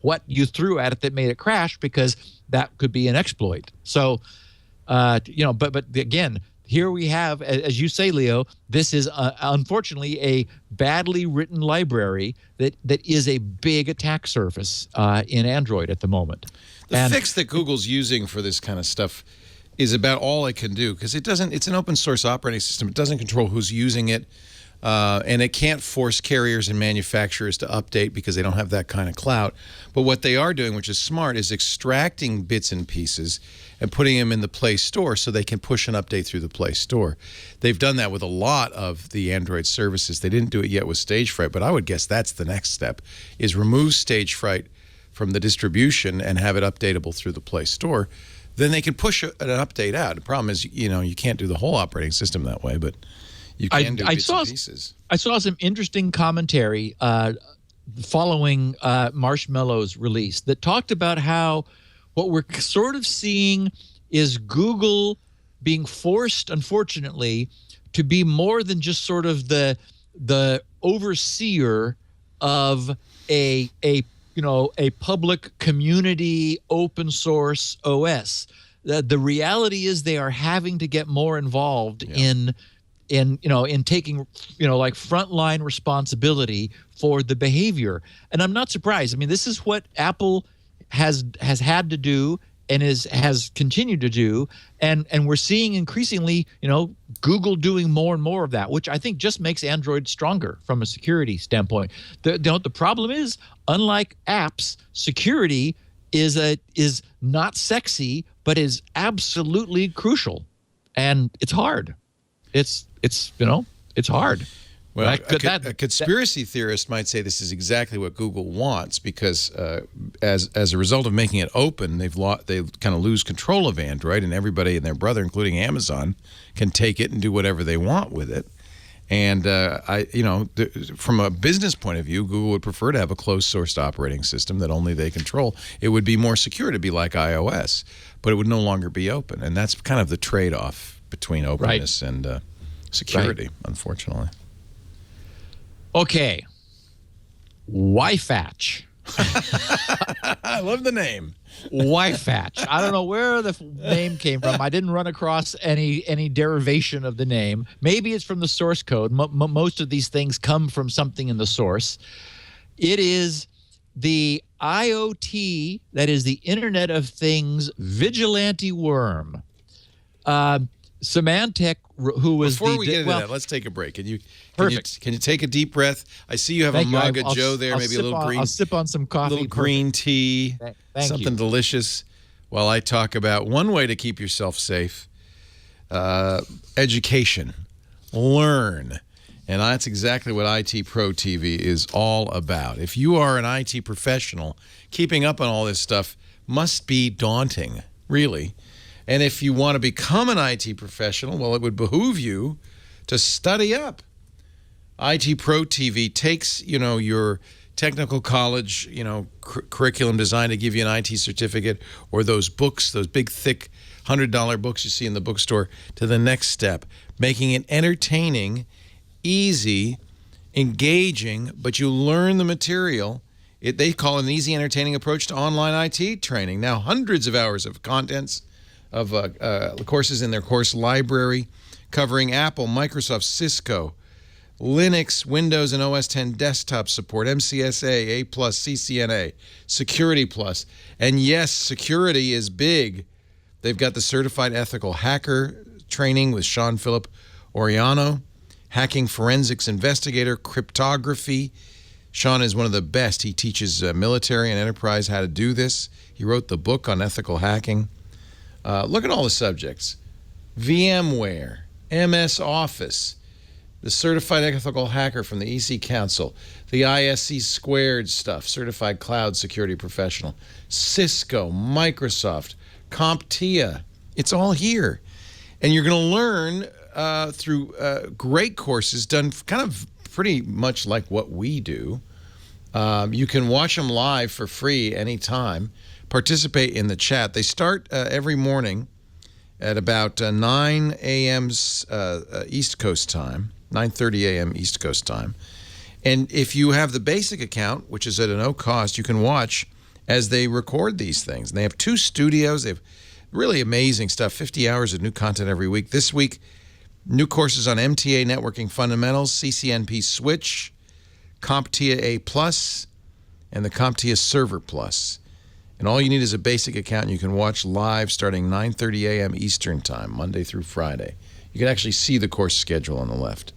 what you threw at it that made it crash, because that could be an exploit. So but again, here we have, as you say, Leo, this is unfortunately a badly written library that is a big attack surface in Android at the moment. The fix that Google's using for this kind of stuff is about all it can do, because it's an open source operating system. It doesn't control who's using it, and it can't force carriers and manufacturers to update because they don't have that kind of clout. But what they are doing, which is smart, is extracting bits and pieces and putting them in the Play Store so they can push an update through the Play Store. They've done that with a lot of the Android services. They didn't do it yet with Stagefright, but I would guess that's the next step, is remove Stagefright from the distribution and have it updatable through the Play Store. Then they can push an update out. The problem is, you can't do the whole operating system that way, but you can do bits and pieces. I saw some interesting commentary following Marshmallow's release that talked about how what we're sort of seeing is Google being forced, unfortunately, to be more than just sort of the overseer of a public community open source OS. The reality is they are having to get more involved in taking like frontline responsibility for the behavior. And I'm not surprised. I mean, this is what Apple has had to do and has continued to do, and we're seeing increasingly Google doing more and more of that, which I think just makes Android stronger from a security standpoint. The problem is, unlike apps, security is not sexy, but is absolutely crucial, and it's hard. It's hard. Well, a conspiracy theorist might say this is exactly what Google wants, because as a result of making it open, they kind of lose control of Android, and everybody and their brother, including Amazon, can take it and do whatever they want with it. And from a business point of view, Google would prefer to have a closed-sourced operating system that only they control. It would be more secure to be like iOS, but it would no longer be open, and that's kind of the trade-off between openness and security, unfortunately. Okay, Wifatch. I love the name. Wifatch. I don't know where the name came from. I didn't run across any derivation of the name. Maybe it's from the source code. Most of these things come from something in the source. It is the IoT, that is the Internet of Things, vigilante worm. Symantec, who was Before we get into that, let's take a break. Can you take a deep breath? I see you have Thank a you. mug of Joe there, maybe a little green. I'll sip on some coffee. A little green tea, something delicious, while I talk about one way to keep yourself safe: education, learn, and that's exactly what IT Pro TV is all about. If you are an IT professional, keeping up on all this stuff must be daunting, really. And if you want to become an IT professional, well, it would behoove you to study up. IT Pro TV takes, your technical college, curriculum designed to give you an IT certificate, or those books, those big, thick $100 books you see in the bookstore, to the next step, making it entertaining, easy, engaging, but you learn the material. They call it an easy, entertaining approach to online IT training. Now, hundreds of hours of contents, of courses in their course library, covering Apple, Microsoft, Cisco, Linux, Windows, and OS X desktop support, MCSA, A+, CCNA, Security Plus. And yes, security is big. They've got the Certified Ethical Hacker training with Sean Philip Oriano, Hacking Forensics Investigator, Cryptography. Sean is one of the best. He teaches military and enterprise how to do this. He wrote the book on ethical hacking. Look at all the subjects: VMware, MS Office, the Certified Ethical Hacker from the EC Council, the ISC Squared stuff, Certified Cloud Security Professional, Cisco, Microsoft, CompTIA. It's all here. And you're going to learn through great courses done kind of pretty much like what we do. You can watch them live for free anytime. Participate in the chat. They start every morning at about 9 a.m. East Coast time, 9:30 a.m. East Coast time. And if you have the basic account, which is at no cost, you can watch as they record these things. And they have 2 studios. They have really amazing stuff, 50 hours of new content every week. This week, new courses on MTA networking fundamentals, CCNP switch, CompTIA A+, and the CompTIA Server Plus. And all you need is a basic account, and you can watch live starting 9:30 a.m. Eastern Time, Monday through Friday. You can actually see the course schedule on the left.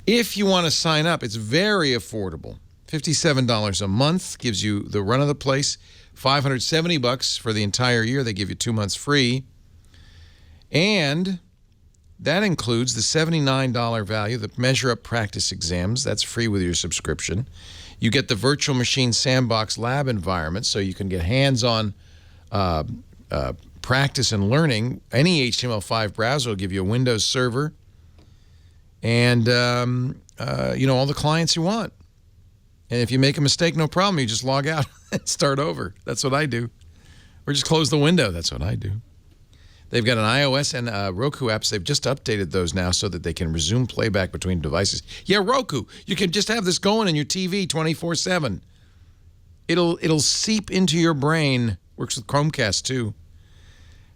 If you want to sign up, it's very affordable. $57 a month gives you the run of the place. $570 for the entire year. They give you 2 months free. And that includes the $79 value, the Measure Up practice exams. That's free with your subscription. You get the virtual machine sandbox lab environment, so you can get hands-on practice and learning. Any HTML5 browser will give you a Windows server and all the clients you want. And if you make a mistake, no problem. You just log out and start over. That's what I do. Or just close the window. That's what I do. They've got an iOS and Roku apps. They've just updated those now so that they can resume playback between devices. Yeah, Roku, you can just have this going in your TV 24/7. It'll seep into your brain. Works with Chromecast too.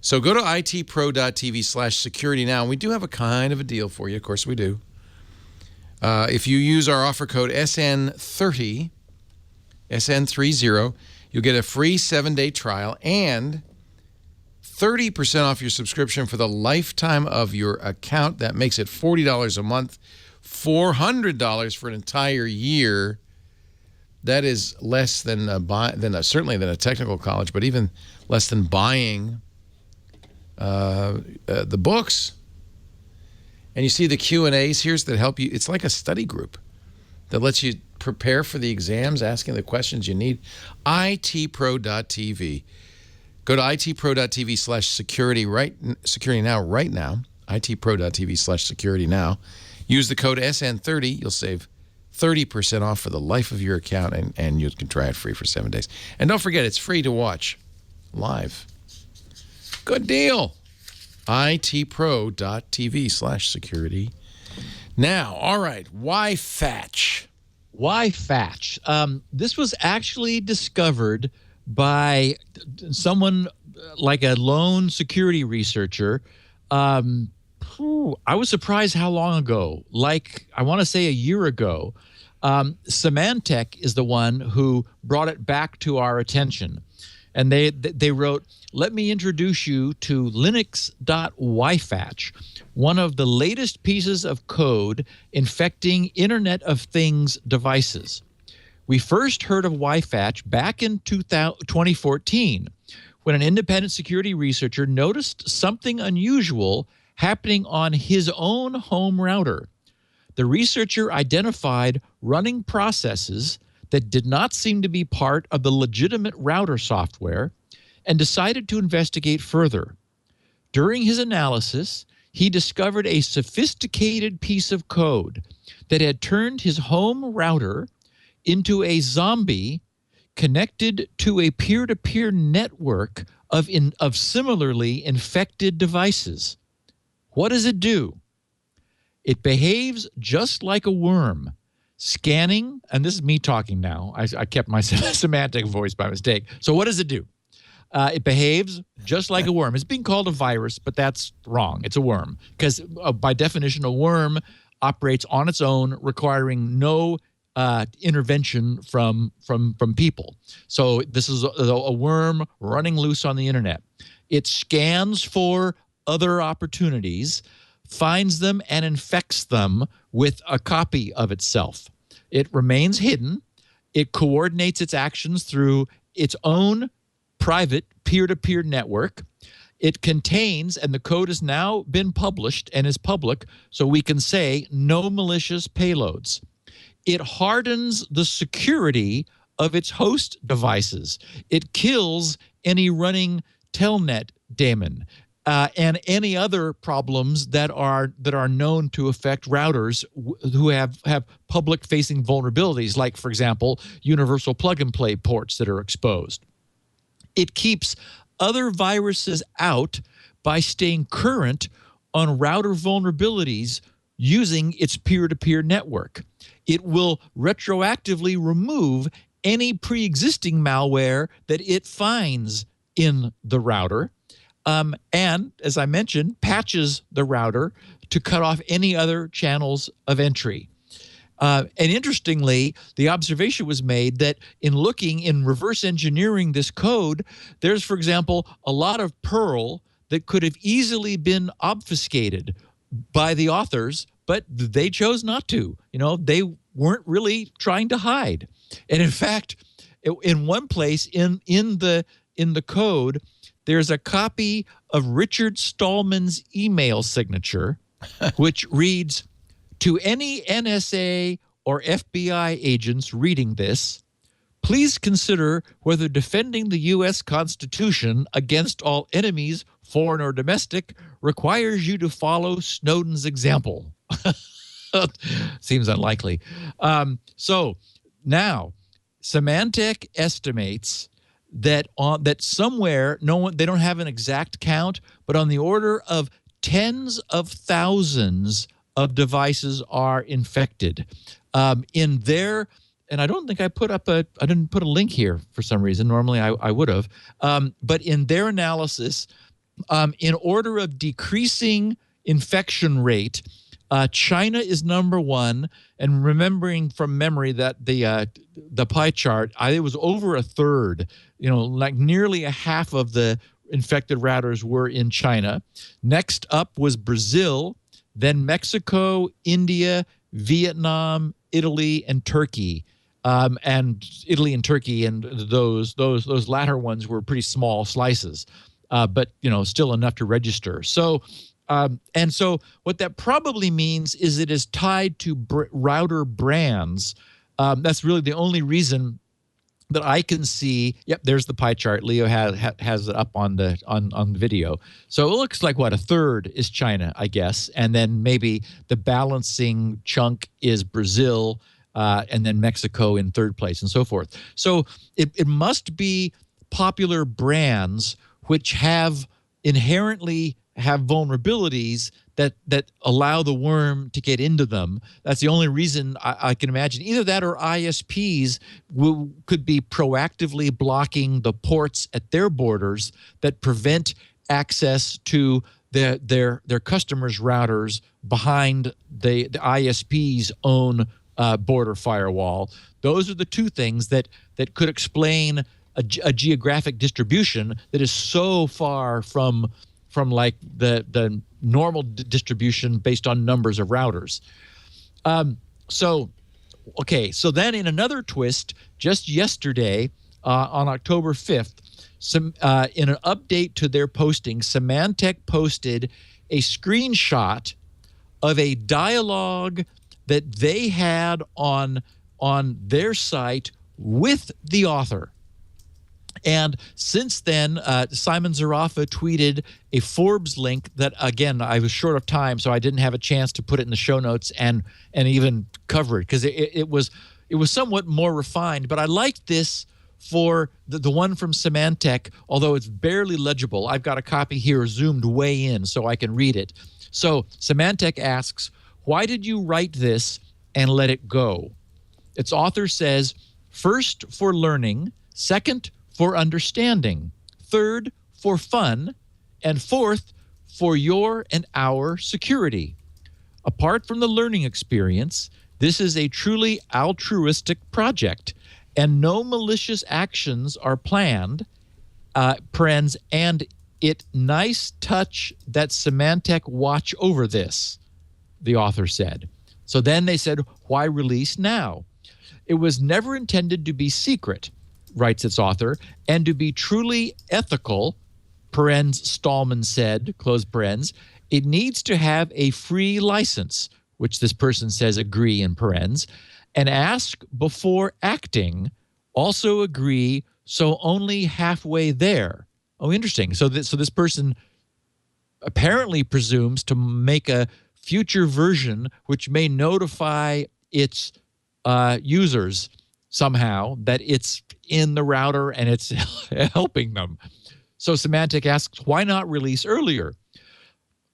So go to itpro.tv/security now. And we do have a kind of a deal for you. Of course we do. If you use our offer code SN30, SN30, you'll get a free 7-day trial and 30% off your subscription for the lifetime of your account. That makes it $40 a month, $400 for an entire year. That is less than certainly than a technical college, but even less than buying the books. And you see the Q&As here that help you. It's like a study group that lets you prepare for the exams, asking the questions you need. itpro.tv. Go to itpro.tv/security security now right now. itpro.tv/security now. Use the code SN30. You'll save 30% off for the life of your account, and you can try it free for 7 days. And don't forget, it's free to watch live. Good deal. itpro.tv/security. Now, all right, Wifatch. Wifatch. This was actually discovered by someone like a lone security researcher. I was surprised how long ago, like I want to say a year ago. Symantec is the one who brought it back to our attention. And they wrote, "Let me introduce you to Linux.Wifatch, one of the latest pieces of code infecting Internet of Things devices. We first heard of Wifatch back in 2014 when an independent security researcher noticed something unusual happening on his own home router. The researcher identified running processes that did not seem to be part of the legitimate router software and decided to investigate further. During his analysis, he discovered a sophisticated piece of code that had turned his home router into a zombie connected to a peer-to-peer network of similarly infected devices. What does it do? It behaves just like a worm, scanning, and this is me talking now. I kept my semantic voice by mistake. So what does it do? It behaves just like a worm. It's being called a virus, but that's wrong. It's a worm because by definition, a worm operates on its own, requiring no intervention from people. So this is a worm running loose on the internet. It scans for other opportunities, finds them, and infects them with a copy of itself. It remains hidden. It coordinates its actions through its own private peer-to-peer network. It contains, and the code has now been published and is public, so we can say no malicious payloads. It hardens the security of its host devices. It kills any running telnet daemon. and any other problems that are known to affect routers who have public-facing vulnerabilities, like, for example, universal plug-and-play ports that are exposed. It keeps other viruses out by staying current on router vulnerabilities using its peer-to-peer network. It will retroactively remove any pre-existing malware that it finds in the router, and, as I mentioned, patches the router to cut off any other channels of entry. And interestingly, the observation was made that in reverse engineering this code, there's, for example, a lot of Perl that could have easily been obfuscated by the authors, but they chose not to. They weren't really trying to hide. And in fact, in one place in the code, there's a copy of Richard Stallman's email signature, which reads, "To any NSA or FBI agents reading this, please consider whether defending the U.S. Constitution against all enemies, foreign or domestic, requires you to follow Snowden's example." Seems unlikely. So now, Symantec estimates that somewhere, they don't have an exact count, but on the order of tens of thousands of devices are infected. In their, and I don't think I didn't put a link here for some reason. Normally I would have. But in their analysis, in order of decreasing infection rate, China is number one, and remembering from memory that the pie chart, it was over a third, like nearly a half of the infected routers were in China. Next up was Brazil, then Mexico, India, Vietnam, Italy, and Turkey. And Italy and Turkey, and those latter ones were pretty small slices, but still enough to register. So. And so what that probably means is it is tied to router brands. That's really the only reason that I can see. Yep, there's the pie chart. Leo has it up on the video. So it looks like a third is China, I guess, and then maybe the balancing chunk is Brazil, and then Mexico in third place, and so forth. So it must be popular brands which inherently have vulnerabilities that allow the worm to get into them. That's the only reason I can imagine. Either that or ISPs could be proactively blocking the ports at their borders that prevent access to their customers' routers behind the ISP's own border firewall. Those are the two things that could explain a geographic distribution that is so far from like the normal distribution based on numbers of routers. So then in another twist, just yesterday, on October 5th, in an update to their posting, Symantec posted a screenshot of a dialogue that they had on their site with the author. And since then, Simon Zarafa tweeted a Forbes link that, again, I was short of time, so I didn't have a chance to put it in the show notes and even cover it, because it was somewhat more refined. But I liked this for the one from Symantec, although it's barely legible. I've got a copy here zoomed way in so I can read it. So Symantec asks, "Why did you write this and let it go?" Its author says, "First, for learning. Second, for understanding. Third, for fun. And fourth, for your and our security. Apart from the learning experience, this is a truly altruistic project, and no malicious actions are planned, and it nice touch that Symantec watch over this," the author said. So then they said, "Why release now? It was never intended to be secret," writes its author, "and to be truly ethical," Stallman said, close parens, "it needs to have a free license," which this person says agree in parens, "and ask before acting, also agree, so only halfway there." Oh, interesting. So this person apparently presumes to make a future version which may notify its users somehow that it's in the router and it's helping them. So Symantec asks, why not release earlier?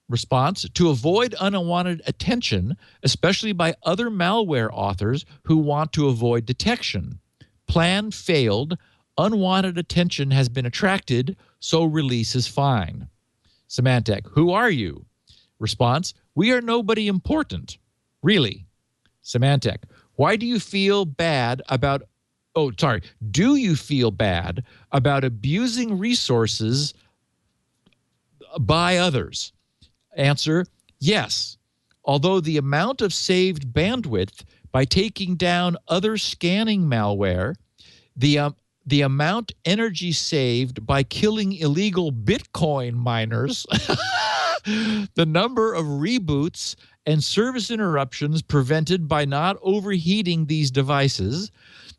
Response, to avoid unwanted attention, especially by other malware authors who want to avoid detection. Plan failed, unwanted attention has been attracted, so release is fine. Symantec, who are you? Response, we are nobody important. Really? Symantec, why do you feel bad about, do you feel bad about abusing resources by others? Answer, yes. Although the amount of saved bandwidth by taking down other scanning malware, the amount energy saved by killing illegal Bitcoin miners, the number of reboots and service interruptions prevented by not overheating these devices,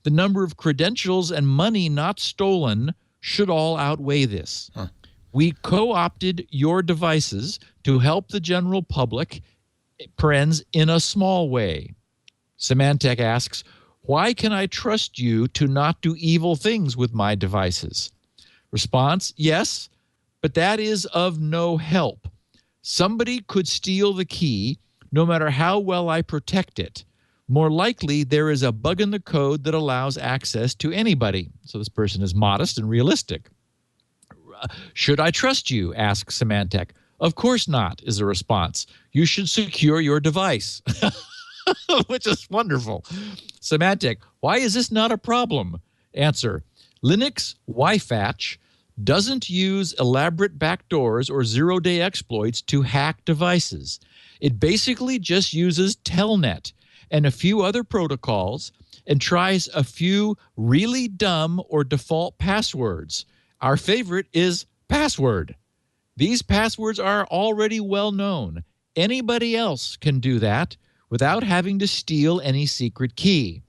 the number of credentials and money not stolen should all outweigh this. Huh. We co-opted your devices to help the general public, parens, in a small way. Symantec asks, why can I trust you to not do evil things with my devices? Response, yes, but that is of no help. Somebody could steal the key no matter how well I protect it. More likely, there is a bug in the code that allows access to anybody. So this person is modest and realistic. Should I trust you? Asks Symantec. Of course not, is the response. You should secure your device, which is wonderful. Symantec, why is this not a problem? Answer, Linux.Wifatch doesn't use elaborate backdoors or zero-day exploits to hack devices. It basically just uses Telnet and a few other protocols and tries a few really dumb or default passwords. Our favorite is password. These passwords are already well known. Anybody else can do that without having to steal any secret key.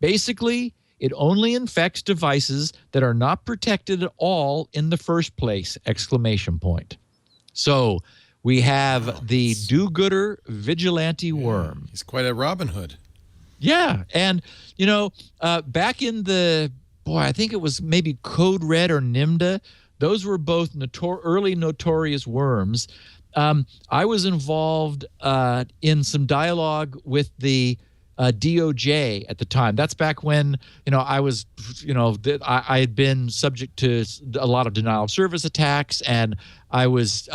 Basically, it only infects devices that are not protected at all in the first place! Exclamation point. So we have the do-gooder vigilante worm. He's quite a Robin Hood. Yeah, and you know, back in the I think it was maybe Code Red or NIMDA. Those were both early notorious worms. I was involved in some dialogue with the DOJ at the time. That's back when I was I had been subject to a lot of denial of service attacks, and I was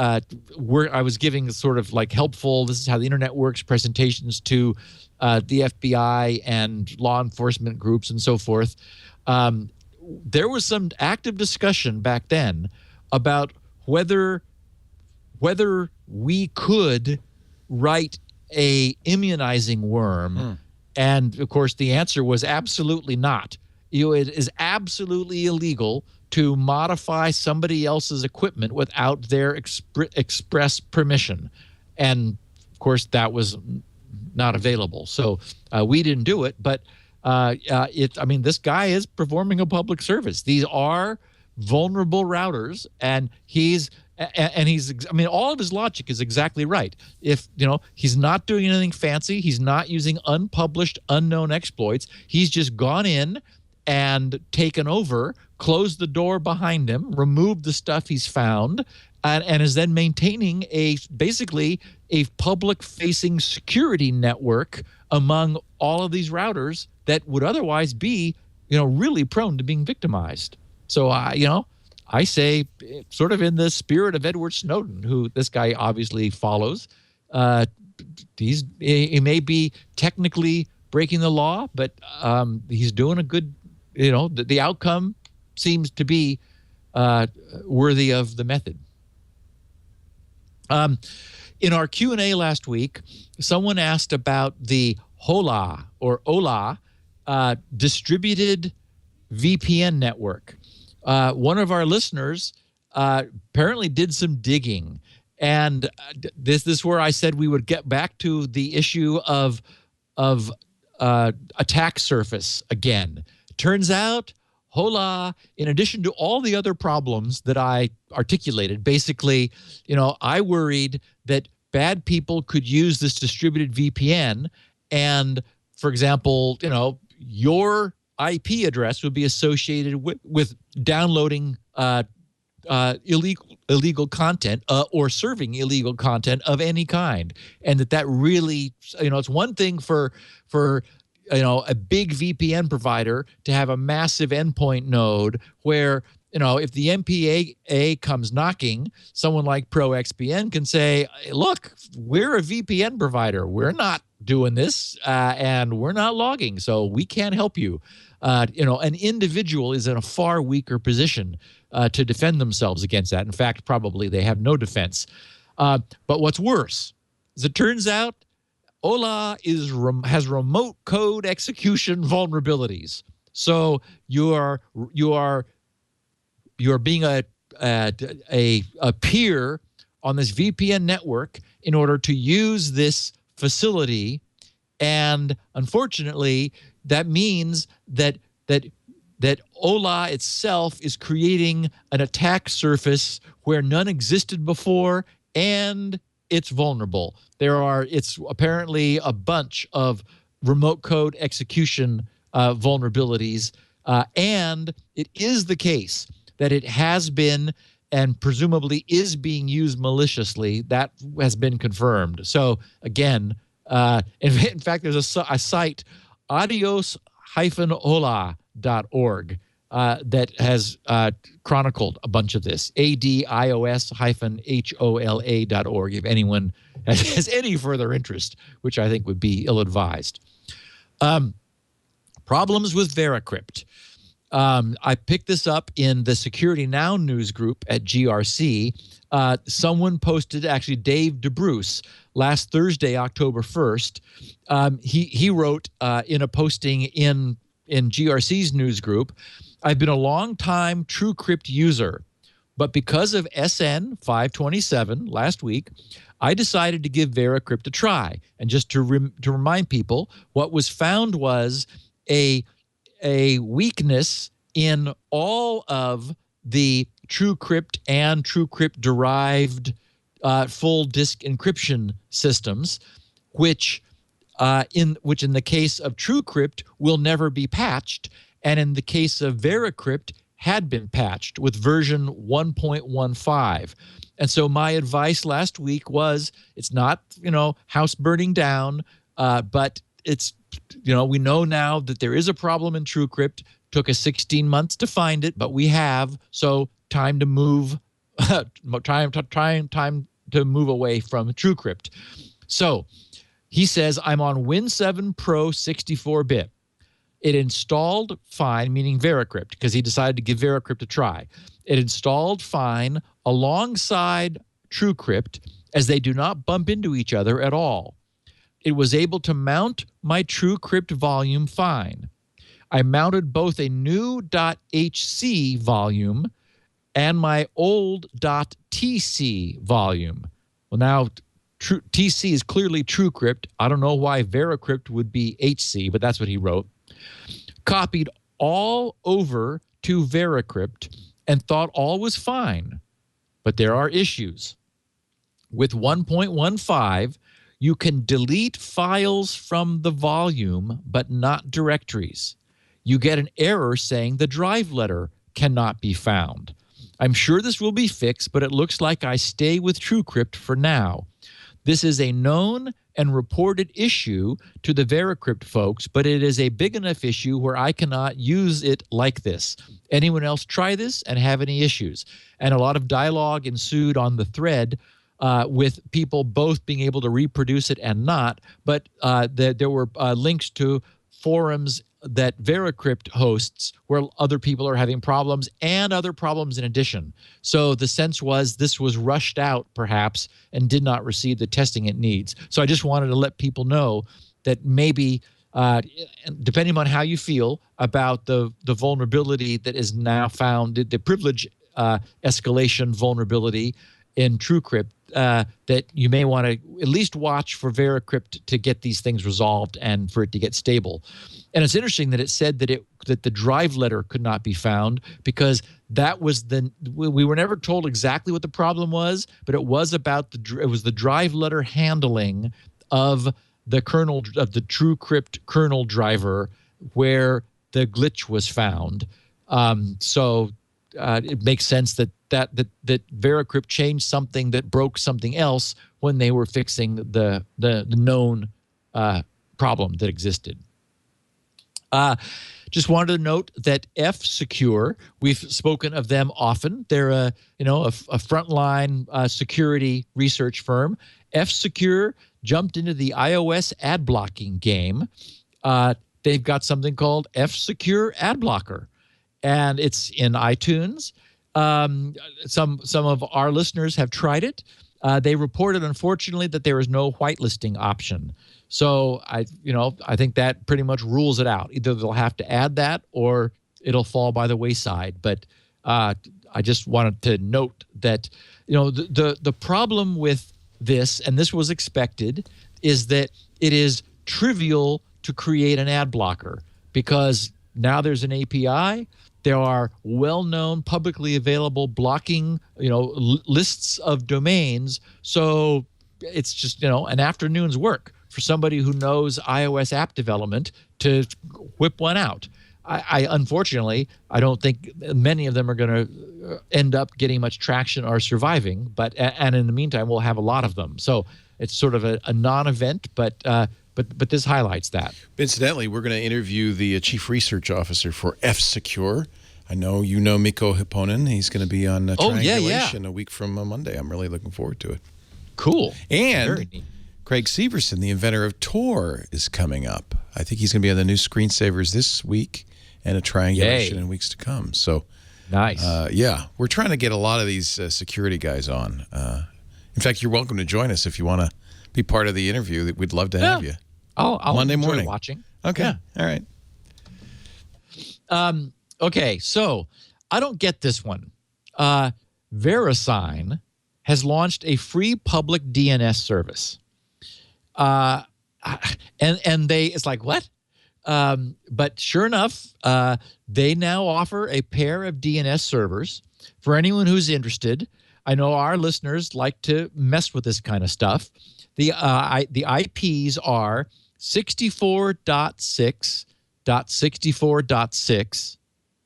giving sort of like helpful, this is how the internet works, presentations to the FBI and law enforcement groups and so forth. There was some active discussion back then about whether we could write a immunizing worm, and of course the answer was absolutely not. It is absolutely illegal to modify somebody else's equipment without their express permission, and of course that was not available. So we didn't do it, but this guy is performing a public service. These are vulnerable routers, and he's all of his logic is exactly right. If he's not doing anything fancy, he's not using unpublished, unknown exploits. He's just gone in and taken over, closed the door behind him, removed the stuff he's found, and is then maintaining basically a public-facing security network among all of these routers that would otherwise be, really prone to being victimized. So, I say, sort of in the spirit of Edward Snowden, who this guy obviously follows, he may be technically breaking the law, but he's doing a good, the outcome seems to be worthy of the method. In our Q&A last week, someone asked about the HOLA or OLA distributed VPN network. One of our listeners apparently did some digging, and this is where I said we would get back to the issue of attack surface again. Turns out Hola, in addition to all the other problems that I articulated, basically, I worried that bad people could use this distributed VPN and, for example, your IP address would be associated with downloading illegal content or serving illegal content of any kind, and that really, it's one thing for a big VPN provider to have a massive endpoint node where, if the MPAA comes knocking, someone like ProXPN can say, look, we're a VPN provider. We're not doing this and we're not logging, so we can't help you. An individual is in a far weaker position to defend themselves against that. In fact, probably they have no defense. But what's worse, as it turns out, Hola has remote code execution vulnerabilities. So you are being a peer on this VPN network in order to use this facility, and unfortunately, that means that Hola itself is creating an attack surface where none existed before, and it's vulnerable. It's apparently a bunch of remote code execution vulnerabilities, and it is the case that it has been and presumably is being used maliciously. That has been confirmed. So again, in fact, there's a site, adios-hola.org, that has chronicled a bunch of this, adios-hola.org, if anyone has any further interest, which I think would be ill-advised. Problems with VeraCrypt. I picked this up in the Security Now news group at GRC. Someone posted, actually Dave DeBruce, last Thursday, October 1st. He wrote in a posting in GRC's news group, I've been a long-time TrueCrypt user, but because of SN 527 last week, I decided to give VeraCrypt a try. And just to remind people, what was found was a weakness in all of the TrueCrypt and TrueCrypt-derived full disk encryption systems, which in the case of TrueCrypt will never be patched, and in the case of VeraCrypt had been patched with version 1.15. And so my advice last week was, it's not, house burning down, but it's, we know now that there is a problem in TrueCrypt. Took us 16 months to find it, but we have. So time to move, time to move away from TrueCrypt. So he says, I'm on Win 7 Pro 64-bit. It installed fine, meaning VeraCrypt, because he decided to give VeraCrypt a try. It installed fine alongside TrueCrypt, as they do not bump into each other at all. It was able to mount my TrueCrypt volume fine. I mounted both a new .hc volume and my old .tc volume. Well, now TC is clearly TrueCrypt. I don't know why VeraCrypt would be HC, but that's what he wrote. Copied all over to VeraCrypt and thought all was fine. But there are issues. With 1.15, you can delete files from the volume, but not directories. You get an error saying the drive letter cannot be found. I'm sure this will be fixed, but it looks like I stay with TrueCrypt for now. This is a known and reported issue to the VeraCrypt folks, but it is a big enough issue where I cannot use it like this. Anyone else try this and have any issues? And a lot of dialogue ensued on the thread with people both being able to reproduce it and not, but there were links to forums that VeraCrypt hosts where other people are having problems and other problems in addition. So the sense was this was rushed out perhaps and did not receive the testing it needs. So I just wanted to let people know that maybe depending on how you feel about the vulnerability that is now found, the privilege escalation vulnerability in TrueCrypt, that you may want to at least watch for VeraCrypt to get these things resolved and for it to get stable. And it's interesting that it said that the drive letter could not be found, because that was we were never told exactly what the problem was, but it was about the drive letter handling of the kernel, of the TrueCrypt kernel driver, where the glitch was found. So it makes sense that VeraCrypt changed something that broke something else when they were fixing the known problem that existed. Just wanted to note that F-Secure, we've spoken of them often. They're a frontline security research firm. F-Secure jumped into the iOS ad blocking game. They've got something called F-Secure Ad Blocker, and it's in iTunes. Some of our listeners have tried it. They reported, unfortunately, that there is no whitelisting option. So I think that pretty much rules it out. Either they'll have to add that or it'll fall by the wayside. But I just wanted to note that the problem with this, and this was expected, is that it is trivial to create an ad blocker, because now there's an API. There are well-known, publicly available blocking, lists of domains. So it's just, an afternoon's work for somebody who knows iOS app development to whip one out. Unfortunately, I don't think many of them are going to end up getting much traction or surviving. And in the meantime, we'll have a lot of them. So it's sort of a non-event, but this highlights that. Incidentally, we're going to interview the chief research officer for F-Secure. I know you know Mikko Hipponen. He's going to be on Triangulation a week from Monday. I'm really looking forward to it. Cool. And very neat. Craig Severson, the inventor of Tor, is coming up. I think he's going to be on the new Screensavers this week and a Triangulation in weeks to come. So nice. We're trying to get a lot of these security guys on. In fact, you're welcome to join us if you want to be part of the interview. We'd love to have you. I'll Monday enjoy morning. Watching. Okay. Yeah. All right. Okay, so I don't get this one. VeriSign has launched a free public DNS service. And it's like, what? But sure enough, they now offer a pair of DNS servers for anyone who's interested. I know our listeners like to mess with this kind of stuff. The IPs are 64.6.64.6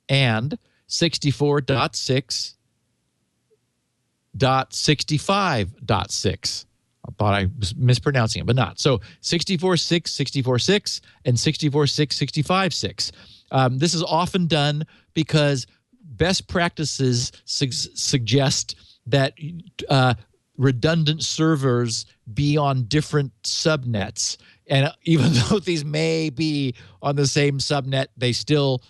and 64.6.65.6. I thought I was mispronouncing it, but not. So 64.6, 64.6, and 64.6, 65.6. This is often done because best practices suggest that redundant servers be on different subnets. And even though these may be on the same subnet, they still,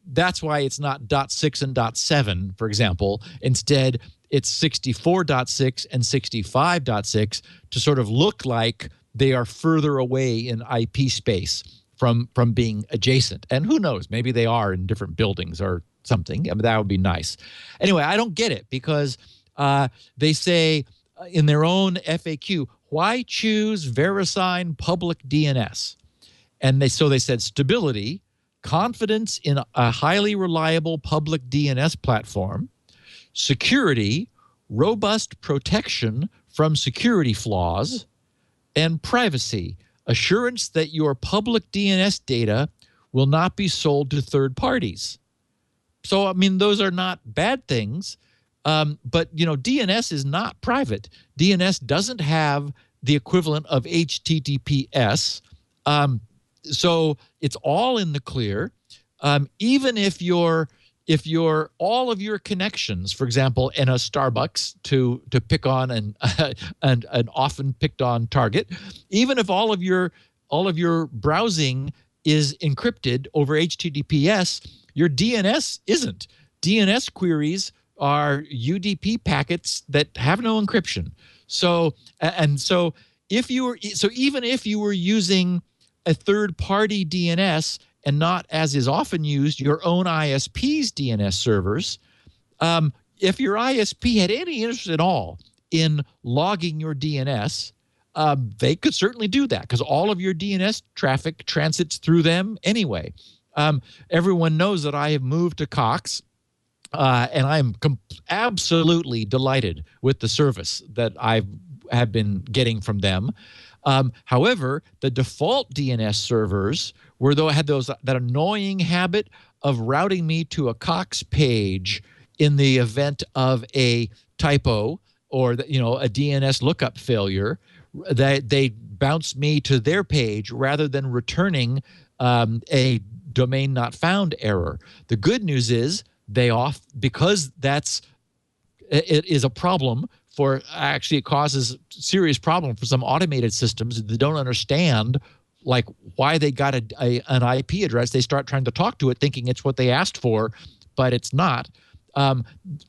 that's why it's not .6 and .7, for example. Instead, it's 64.6 and 65.6 to sort of look like they are further away in IP space from being adjacent. And who knows, maybe they are in different buildings or something. I mean, that would be nice. Anyway, I don't get it, because they say in their own FAQ, why choose VeriSign public DNS? And they said stability, confidence in a highly reliable public DNS platform, security, robust protection from security flaws, and privacy, assurance that your public DNS data will not be sold to third parties. So, I mean, those are not bad things. But, DNS is not private. DNS doesn't have the equivalent of HTTPS. So it's all in the clear. Even if all of your connections, for example, in a Starbucks, to pick on an often picked on target, even if all of your browsing is encrypted over HTTPS, your DNS isn't. DNS queries are UDP packets that have no encryption. So even if you were using a third-party DNS and not, as is often used, your own ISP's DNS servers, if your ISP had any interest at all in logging your DNS, they could certainly do that because all of your DNS traffic transits through them anyway. Everyone knows that I have moved to Cox, and I am absolutely delighted with the service that I have been getting from them. However, the default DNS servers had that annoying habit of routing me to a Cox page in the event of a typo or a DNS lookup failure. They bounced me to their page rather than returning a domain not found error. The good news is because it is a problem for actually it causes serious problem for some automated systems that don't understand like why they got an IP address. They start trying to talk to it thinking it's what they asked for, but it's not.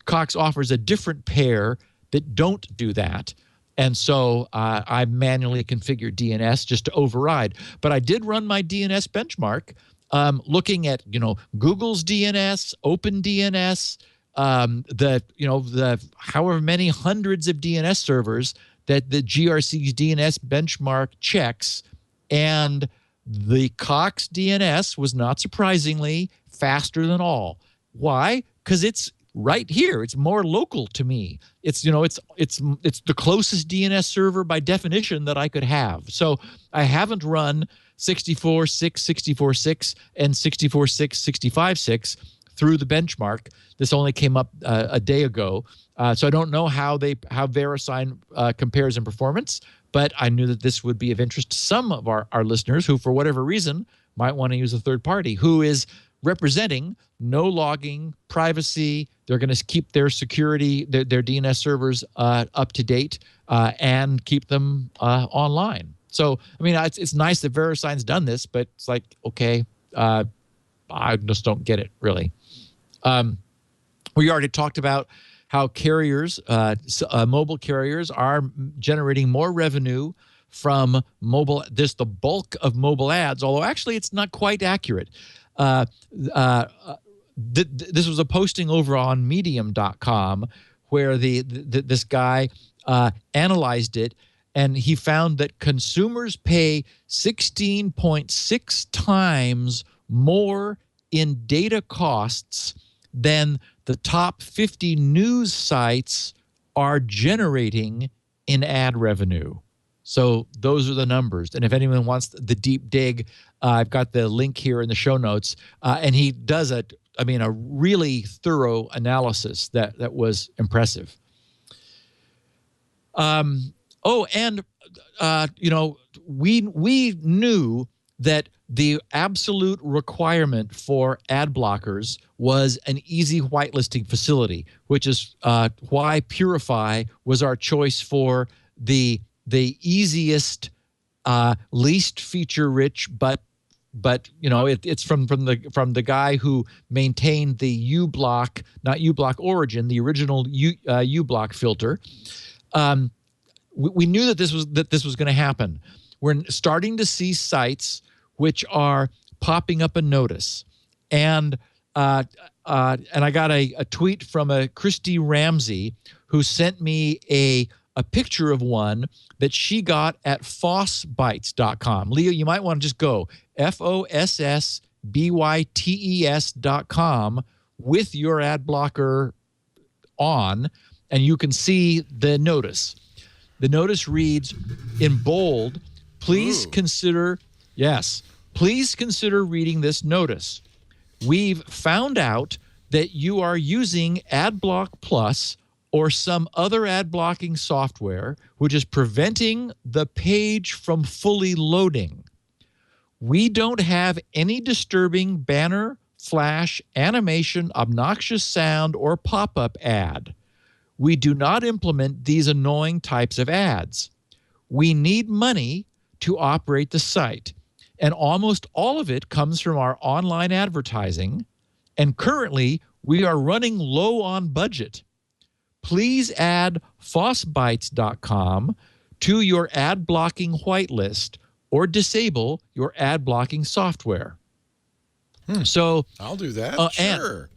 Cox offers a different pair that don't do that. And so I manually configured DNS just to override. But I did run my DNS benchmark looking at Google's DNS, OpenDNS, the however many hundreds of DNS servers that the GRC's DNS benchmark checks, and the Cox DNS was not surprisingly faster than all. Why? Because it's right here. It's more local to me. It's the closest DNS server by definition that I could have. So I haven't run 64.6, 64.6, and 64.6, 65.6 through the benchmark. This only came up a day ago, so I don't know how VeriSign compares in performance. But I knew that this would be of interest to some of our listeners who, for whatever reason, might want to use a third party who is representing no logging, privacy. They're going to keep their security, their DNS servers up to date and keep them online. So, I mean, it's nice that VeriSign's done this, but it's like, okay, I just don't get it, really. We already talked about how carriers, mobile carriers, are generating more revenue from mobile. The bulk of mobile ads, although actually it's not quite accurate. This was a posting over on Medium.com where this guy analyzed it, and he found that consumers pay 16.6 times more in data costs than the top 50 news sites are generating in ad revenue. So those are the numbers. And if anyone wants the deep dig, I've got the link here in the show notes. And he does a really thorough analysis that was impressive. We knew that the absolute requirement for ad blockers was an easy whitelisting facility, which is why Purify was our choice for the easiest, least feature-rich, but it's from the guy who maintained the uBlock, not uBlock Origin, the original uBlock filter. We knew that this was going to happen. We're starting to see sites which are popping up a notice, and I got a tweet from a Christy Ramsey who sent me a picture of one that she got at fossbytes.com. Leo, you might want to just go FOSSBYTES.com with your ad blocker on, and you can see the notice. The notice reads in bold, please consider reading this notice. We've found out that you are using AdBlock Plus or some other ad blocking software which is preventing the page from fully loading. We don't have any disturbing banner, flash, animation, obnoxious sound, or pop-up ad. We do not implement these annoying types of ads. We need money to operate the site, and almost all of it comes from our online advertising, and currently we are running low on budget. Please add fossbytes.com to your ad blocking whitelist or disable your ad blocking software. So I'll do that. Sure.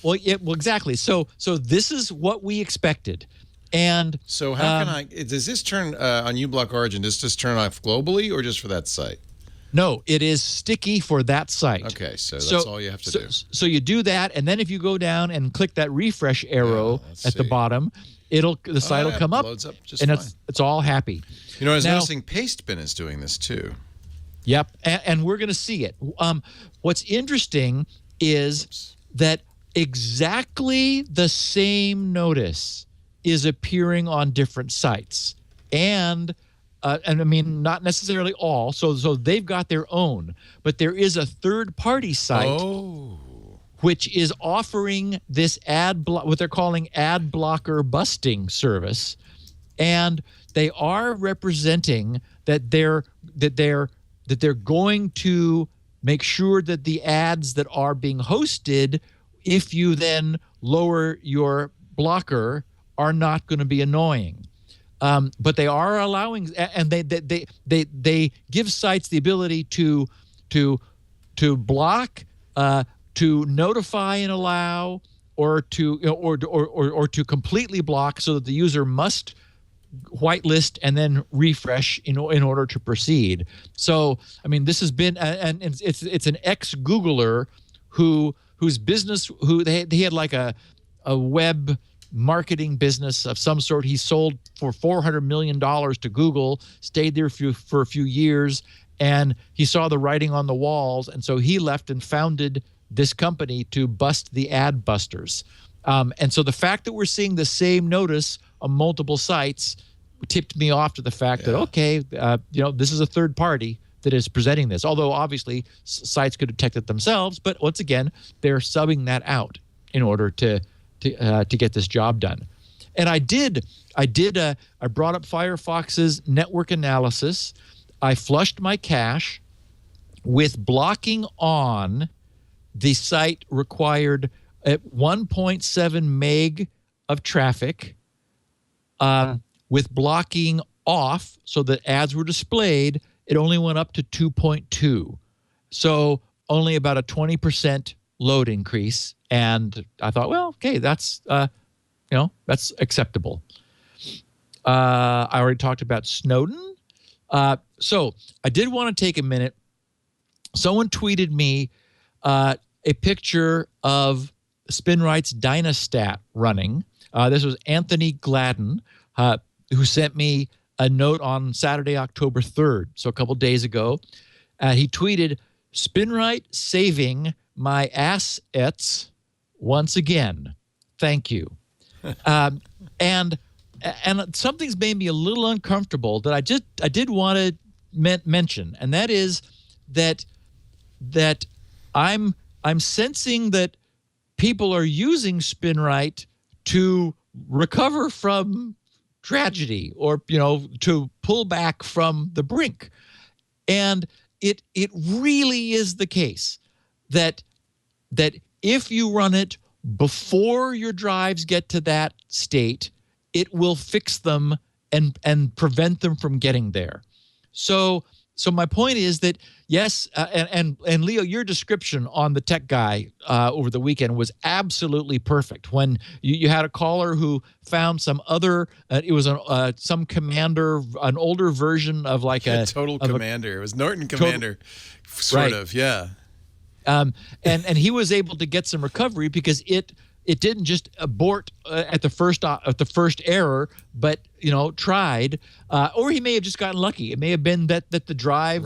Well, exactly. So this is what we expected. And so how can does this turn on uBlock Origin, does this turn off globally or just for that site? No, it is sticky for that site. Okay, so that's all you have to do. So you do that, and then if you go down and click that refresh arrow at the bottom, the site will come up, loads up just and fine. it's all happy. You know, I was noticing Pastebin is doing this too. Yep, and we're going to see it. What's interesting is that exactly the same notice is appearing on different sites, and I mean, not necessarily all. So they've got their own, but there is a third-party site which is offering this what they're calling ad blocker busting service, and they are representing that they're going to make sure that the ads that are being hosted, if you then lower your blocker, are not going to be annoying. But they are allowing, and they give sites the ability to block, to notify and allow, or to completely block, so that the user must whitelist and then refresh in order to proceed. So, I mean, this has been, and it's an ex-Googler whose business, he had like a web marketing business of some sort. He sold for $400 million to Google, stayed there for a few years, and he saw the writing on the walls, and so he left and founded this company to bust the ad busters. And so the fact that we're seeing the same notice on multiple sites tipped me off to the fact that, okay, this is a third party that is presenting this. Although obviously sites could detect it themselves, but once again, they're subbing that out in order to get this job done. And I brought up Firefox's network analysis. I flushed my cache with blocking on. The site required at 1.7 meg of traffic, with blocking off so that ads were displayed. It only went up to 2.2. So only about a 20% load increase. And I thought, well, okay, that's acceptable. I already talked about Snowden. So I did want to take a minute. Someone tweeted me a picture of SpinRight's Dynastat running. This was Anthony Gladden, who sent me a note on Saturday, October 3rd, so a couple days ago. He tweeted, "SpinRight saving my assets once again. Thank you." And something's made me a little uncomfortable that I did want to mention, and that is that I'm sensing that people are using SpinRight to recover from tragedy, or to pull back from the brink. And it really is the case that if you run it before your drives get to that state, it will fix them and prevent them from getting there. So my point is that, yes, and Leo, your description on the tech guy over the weekend was absolutely perfect. When you had a caller who found some other, it was some commander, an older version of like a Total Commander. It was Norton Commander, sort of, yeah. And he was able to get some recovery because it didn't just abort at the first error, but tried, or he may have just gotten lucky. It may have been that the drive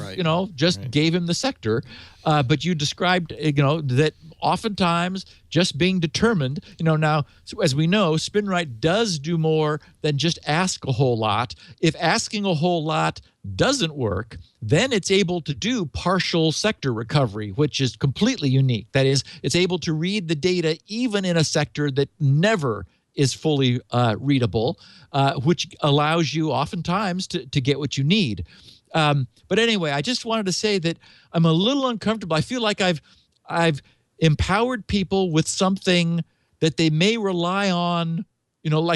gave him the sector. But you described that oftentimes just being determined. Now, as we know, SpinRight does do more than just ask a whole lot. If asking a whole lot doesn't work, then it's able to do partial sector recovery, which is completely unique. That is, it's able to read the data even in a sector that never is fully readable, which allows you oftentimes to get what you need. But anyway, I just wanted to say that I'm a little uncomfortable. I feel like I've empowered people with something that they may rely on,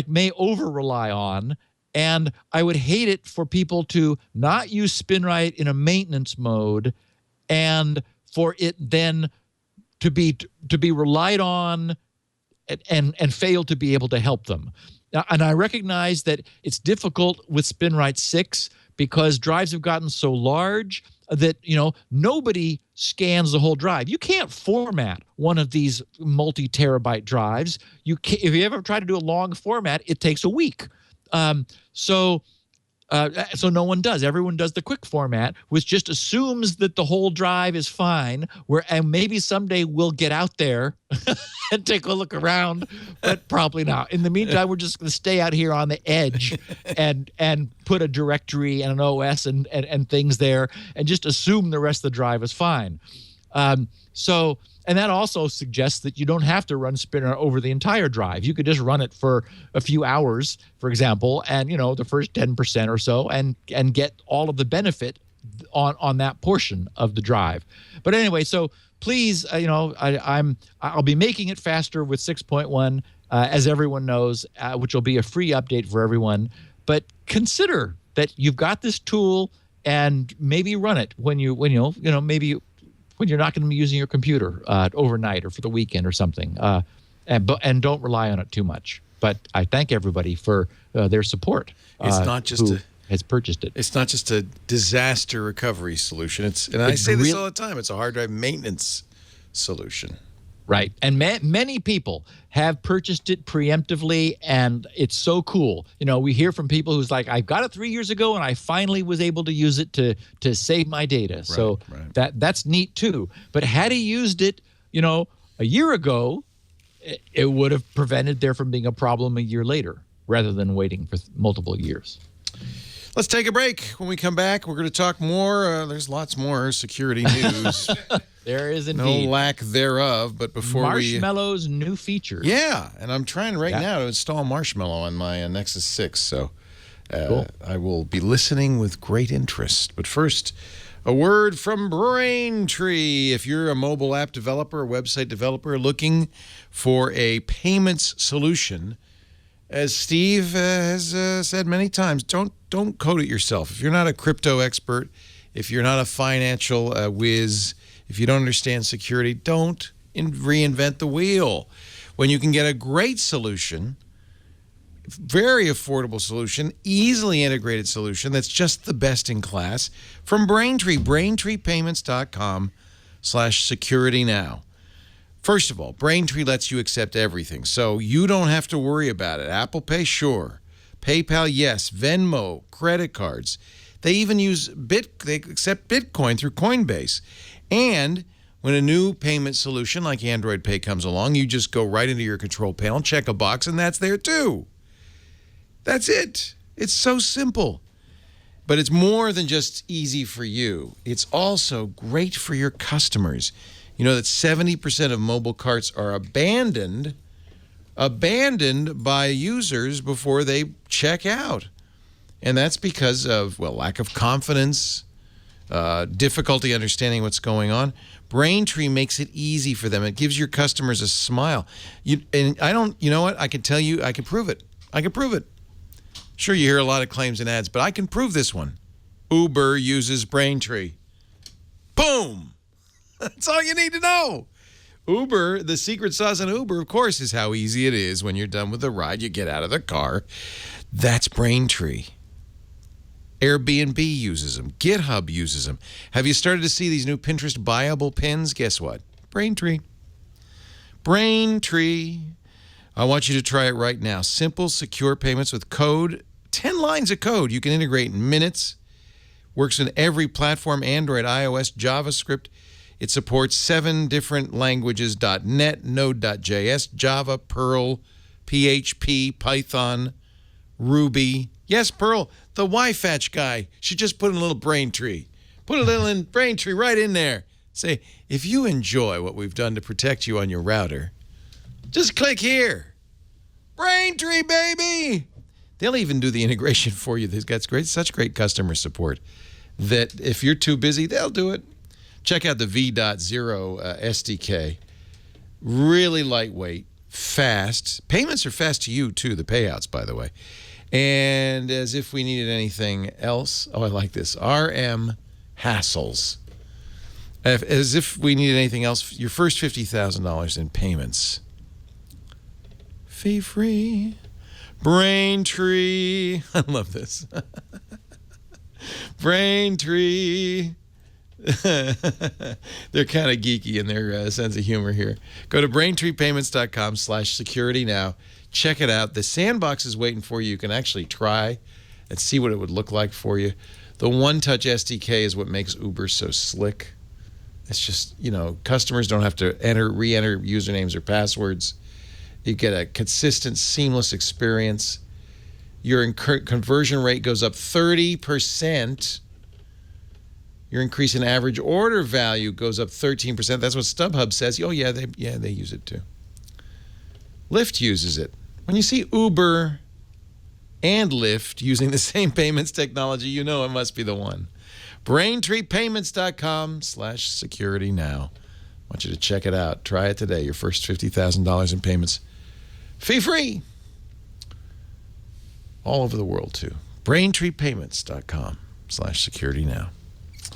may over-rely on. And I would hate it for people to not use SpinRight in a maintenance mode, and for it then to be relied on and fail to be able to help them. And I recognize that it's difficult with SpinRite 6 because drives have gotten so large that, nobody scans the whole drive. You can't format one of these multi-terabyte drives. If you ever try to do a long format, it takes a week. So no one does. Everyone does the quick format, which just assumes that the whole drive is fine. And maybe someday we'll get out there and take a look around, but probably not. In the meantime, we're just going to stay out here on the edge and put a directory and an OS and things there, and just assume the rest of the drive is fine. And that also suggests that you don't have to run Spinner over the entire drive. You could just run it for a few hours, for example, and the first 10% or so, and get all of the benefit on that portion of the drive. But anyway, so please, I'll be making it faster with 6.1, as everyone knows, which will be a free update for everyone. But consider that you've got this tool, and maybe run it when you're not going to be using your computer overnight or for the weekend or something, and don't rely on it too much. But I thank everybody for their support. It's not just has purchased it. It's not just a disaster recovery solution. I say this all the time. It's a hard drive maintenance solution. Right. And many people have purchased it preemptively, and it's so cool. We hear from people who's like, I got it 3 years ago, and I finally was able to use it to save my data. So that's neat too. But had he used it, a year ago, it would have prevented there from being a problem a year later, rather than waiting for multiple years. Let's take a break. When we come back, we're going to talk more. There's lots more security news. There is indeed. No lack thereof, but before Marshmallow's new features. Yeah, and I'm trying now to install Marshmallow on my Nexus 6, so cool. I will be listening with great interest. But first, a word from Braintree. If you're a mobile app developer, a website developer looking for a payments solution, as Steve has said many times, don't code it yourself. If you're not a crypto expert, if you're not a financial whiz, if you don't understand security, don't reinvent the wheel. When you can get a great solution, very affordable solution, easily integrated solution that's just the best in class from Braintree, BraintreePayments.com/securitynow. First of all, Braintree lets you accept everything, so you don't have to worry about it. Apple Pay, sure. PayPal, yes. Venmo, credit cards. They even use they accept Bitcoin through Coinbase. And when a new payment solution like Android Pay comes along, you just go right into your control panel, check a box, and that's there too. That's it. It's so simple. But it's more than just easy for you. It's also great for your customers. You know that 70% of mobile carts are abandoned by users before they check out. And that's because of, lack of confidence, difficulty understanding what's going on. Braintree makes it easy for them. It gives your customers a smile. You know what? I can tell you, I can prove it. Sure, you hear a lot of claims and ads, but I can prove this one. Uber uses Braintree. Boom! That's all you need to know. Uber, the secret sauce in Uber, of course, is how easy it is when you're done with the ride. You get out of the car. That's Braintree. Airbnb uses them. GitHub uses them. Have you started to see these new Pinterest buyable pins? Guess what? Braintree. Braintree. I want you to try it right now. Simple, secure payments with code. 10 lines of code you can integrate in minutes. Works in every platform, Android, iOS, JavaScript. It supports 7 different languages, .NET, Node.js, Java, Perl, PHP, Python, Ruby. Yes, Perl, the Wi-Fatch guy should just put in a little Braintree. Put a little in Braintree right in there. Say, if you enjoy what we've done to protect you on your router, just click here. Braintree, baby! They'll even do the integration for you. They've got such great customer support that if you're too busy, they'll do it. Check out the V.0 SDK. Really lightweight, fast. Payments are fast to you, too, the payouts, by the way. And as if we needed anything else, I like this, RM hassles. As if we needed anything else, your first $50,000 in payments Fee free. Braintree. I love this. Braintree. They're kind of geeky in their sense of humor here. Go to braintreepayments.com/security now. Check it out. The sandbox is waiting for you. You can actually try and see what it would look like for you. The one-touch SDK is what makes Uber so slick. It's just, customers don't have to re-enter usernames or passwords. You get a consistent, seamless experience. Your conversion rate goes up 30%. Your increase in average order value goes up 13%. That's what StubHub says. Oh, yeah, they use it too. Lyft uses it. When you see Uber and Lyft using the same payments technology, you know it must be the one. BraintreePayments.com/security now. I want you to check it out. Try it today. Your first $50,000 in payments. Fee-free. All over the world, too. BraintreePayments.com/security now.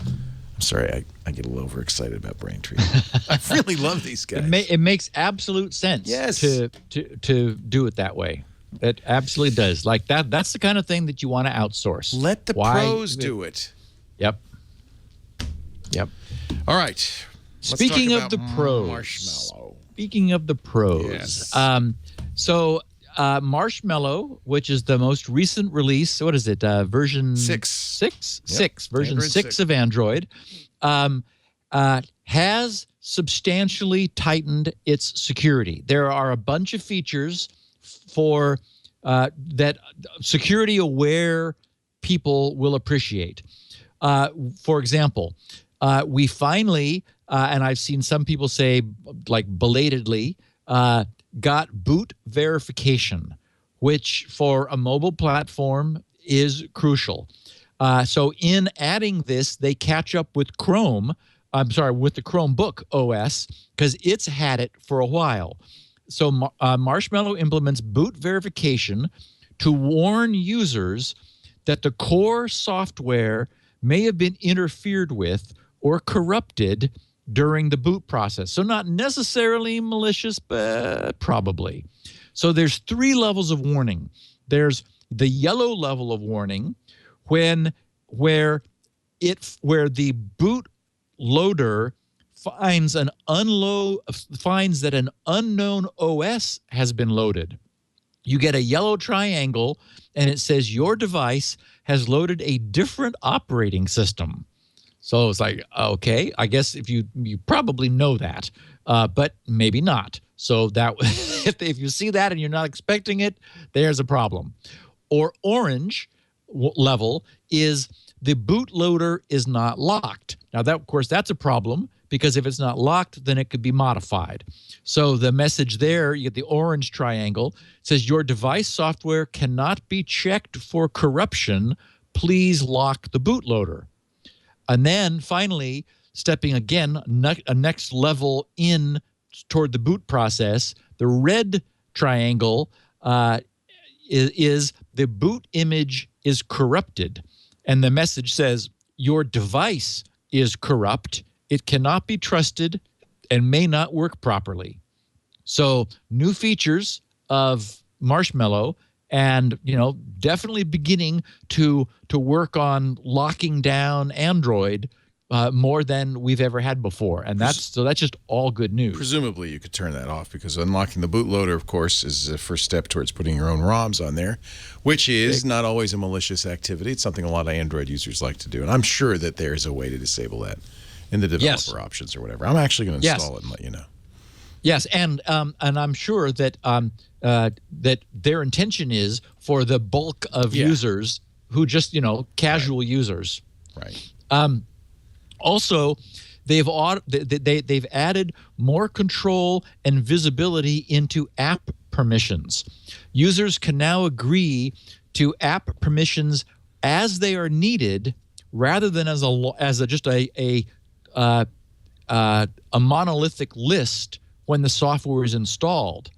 I'm sorry, I get a little overexcited about Braintree. I really love these guys. It makes absolute sense to do it that way. It absolutely does. Like that's the kind of thing that you want to outsource. Let the pros do it. Yep. All right. Speaking of the pros. Marshmallow. Speaking of the pros. Yes. Marshmallow, which is the most recent release, what is it? Version 6? Yep. Version Android 6 of Android, has substantially tightened its security. There are a bunch of features for that security-aware people will appreciate. For example, we finally, and I've seen some people say, like belatedly, got boot verification, which for a mobile platform is crucial. So in adding this, they catch up with Chrome. With the Chromebook OS, because it's had it for a while. So Marshmallow implements boot verification to warn users that the core software may have been interfered with or corrupted during the boot process. So not necessarily malicious, but probably. So there's 3 levels of warning. There's the yellow level of warning where the boot loader finds that an unknown OS has been loaded. You get a yellow triangle and it says your device has loaded a different operating system. So it's like, okay, I guess if you probably know that, but maybe not. So that if you see that and you're not expecting it, there's a problem. Or orange level is the bootloader is not locked. Now, that, of course, that's a problem because if it's not locked, then it could be modified. So the message there, you get the orange triangle, says your device software cannot be checked for corruption. Please lock the bootloader. And then finally, stepping again a next level in toward the boot process, the red triangle is the boot image is corrupted. And the message says your device is corrupt. It cannot be trusted and may not work properly. So new features of Marshmallow and, definitely beginning to work on locking down Android more than we've ever had before. And that's just all good news. Presumably you could turn that off because unlocking the bootloader, of course, is the first step towards putting your own ROMs on there, which is not always a malicious activity. It's something a lot of Android users like to do. And I'm sure that there's a way to disable that in the developer options or whatever. I'm actually going to install it and let you know. Yes, and I'm sure that that their intention is for the bulk of users who just casual users. Right. Also, they've added more control and visibility into app permissions. Users can now agree to app permissions as they are needed, rather than as a monolithic list when the software is installed.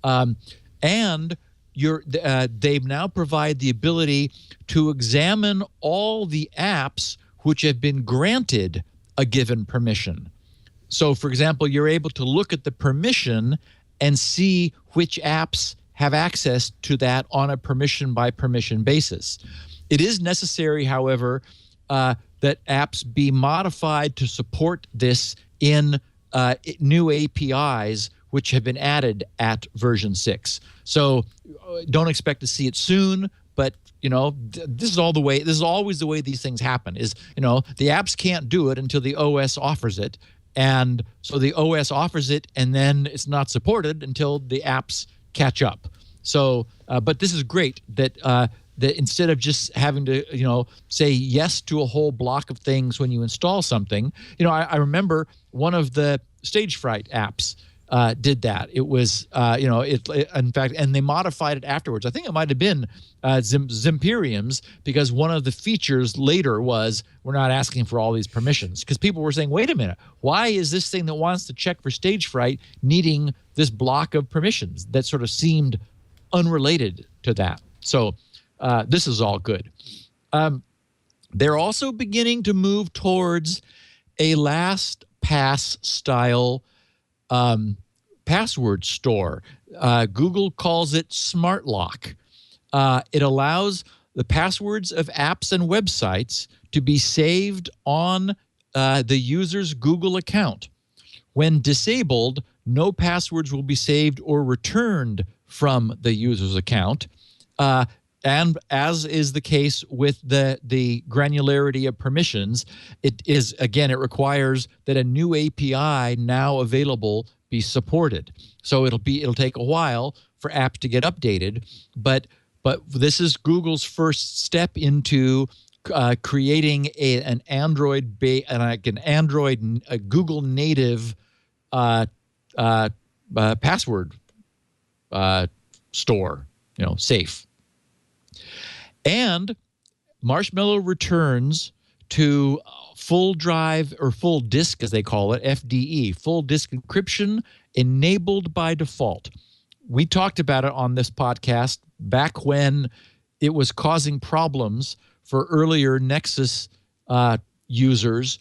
And they now provide the ability to examine all the apps which have been granted a given permission. So, for example, you're able to look at the permission and see which apps have access to that on a permission by permission basis. It is necessary, however, that apps be modified to support this in new APIs which have been added at version 6. So don't expect to see it soon, but this is always the way these things happen. Is the apps can't do it until the OS offers it, and so the OS offers it, and then it's not supported until the apps catch up. So, but this is great that instead of just having to say yes to a whole block of things when you install something. I remember one of the Stage Fright apps did that. It was, in fact, and they modified it afterwards. I think it might have been Zimperium's, because one of the features later was we're not asking for all these permissions, because people were saying, wait a minute, why is this thing that wants to check for Stage Fright needing this block of permissions that sort of seemed unrelated to that? So this is all good. They're also beginning to move towards a LastPass style password store. Google calls it Smart Lock. It allows the passwords of apps and websites to be saved on the user's Google account. When disabled, no passwords will be saved or returned from the user's account. And as is the case with the granularity of permissions, it requires that a new API now available be supported. So it'll take a while for apps to get updated, but this is Google's first step into creating a Google native password store, safe. And Marshmallow returns to full drive, or full disk as they call it, FDE, full disk encryption enabled by default. We talked about it on this podcast back when it was causing problems for earlier Nexus users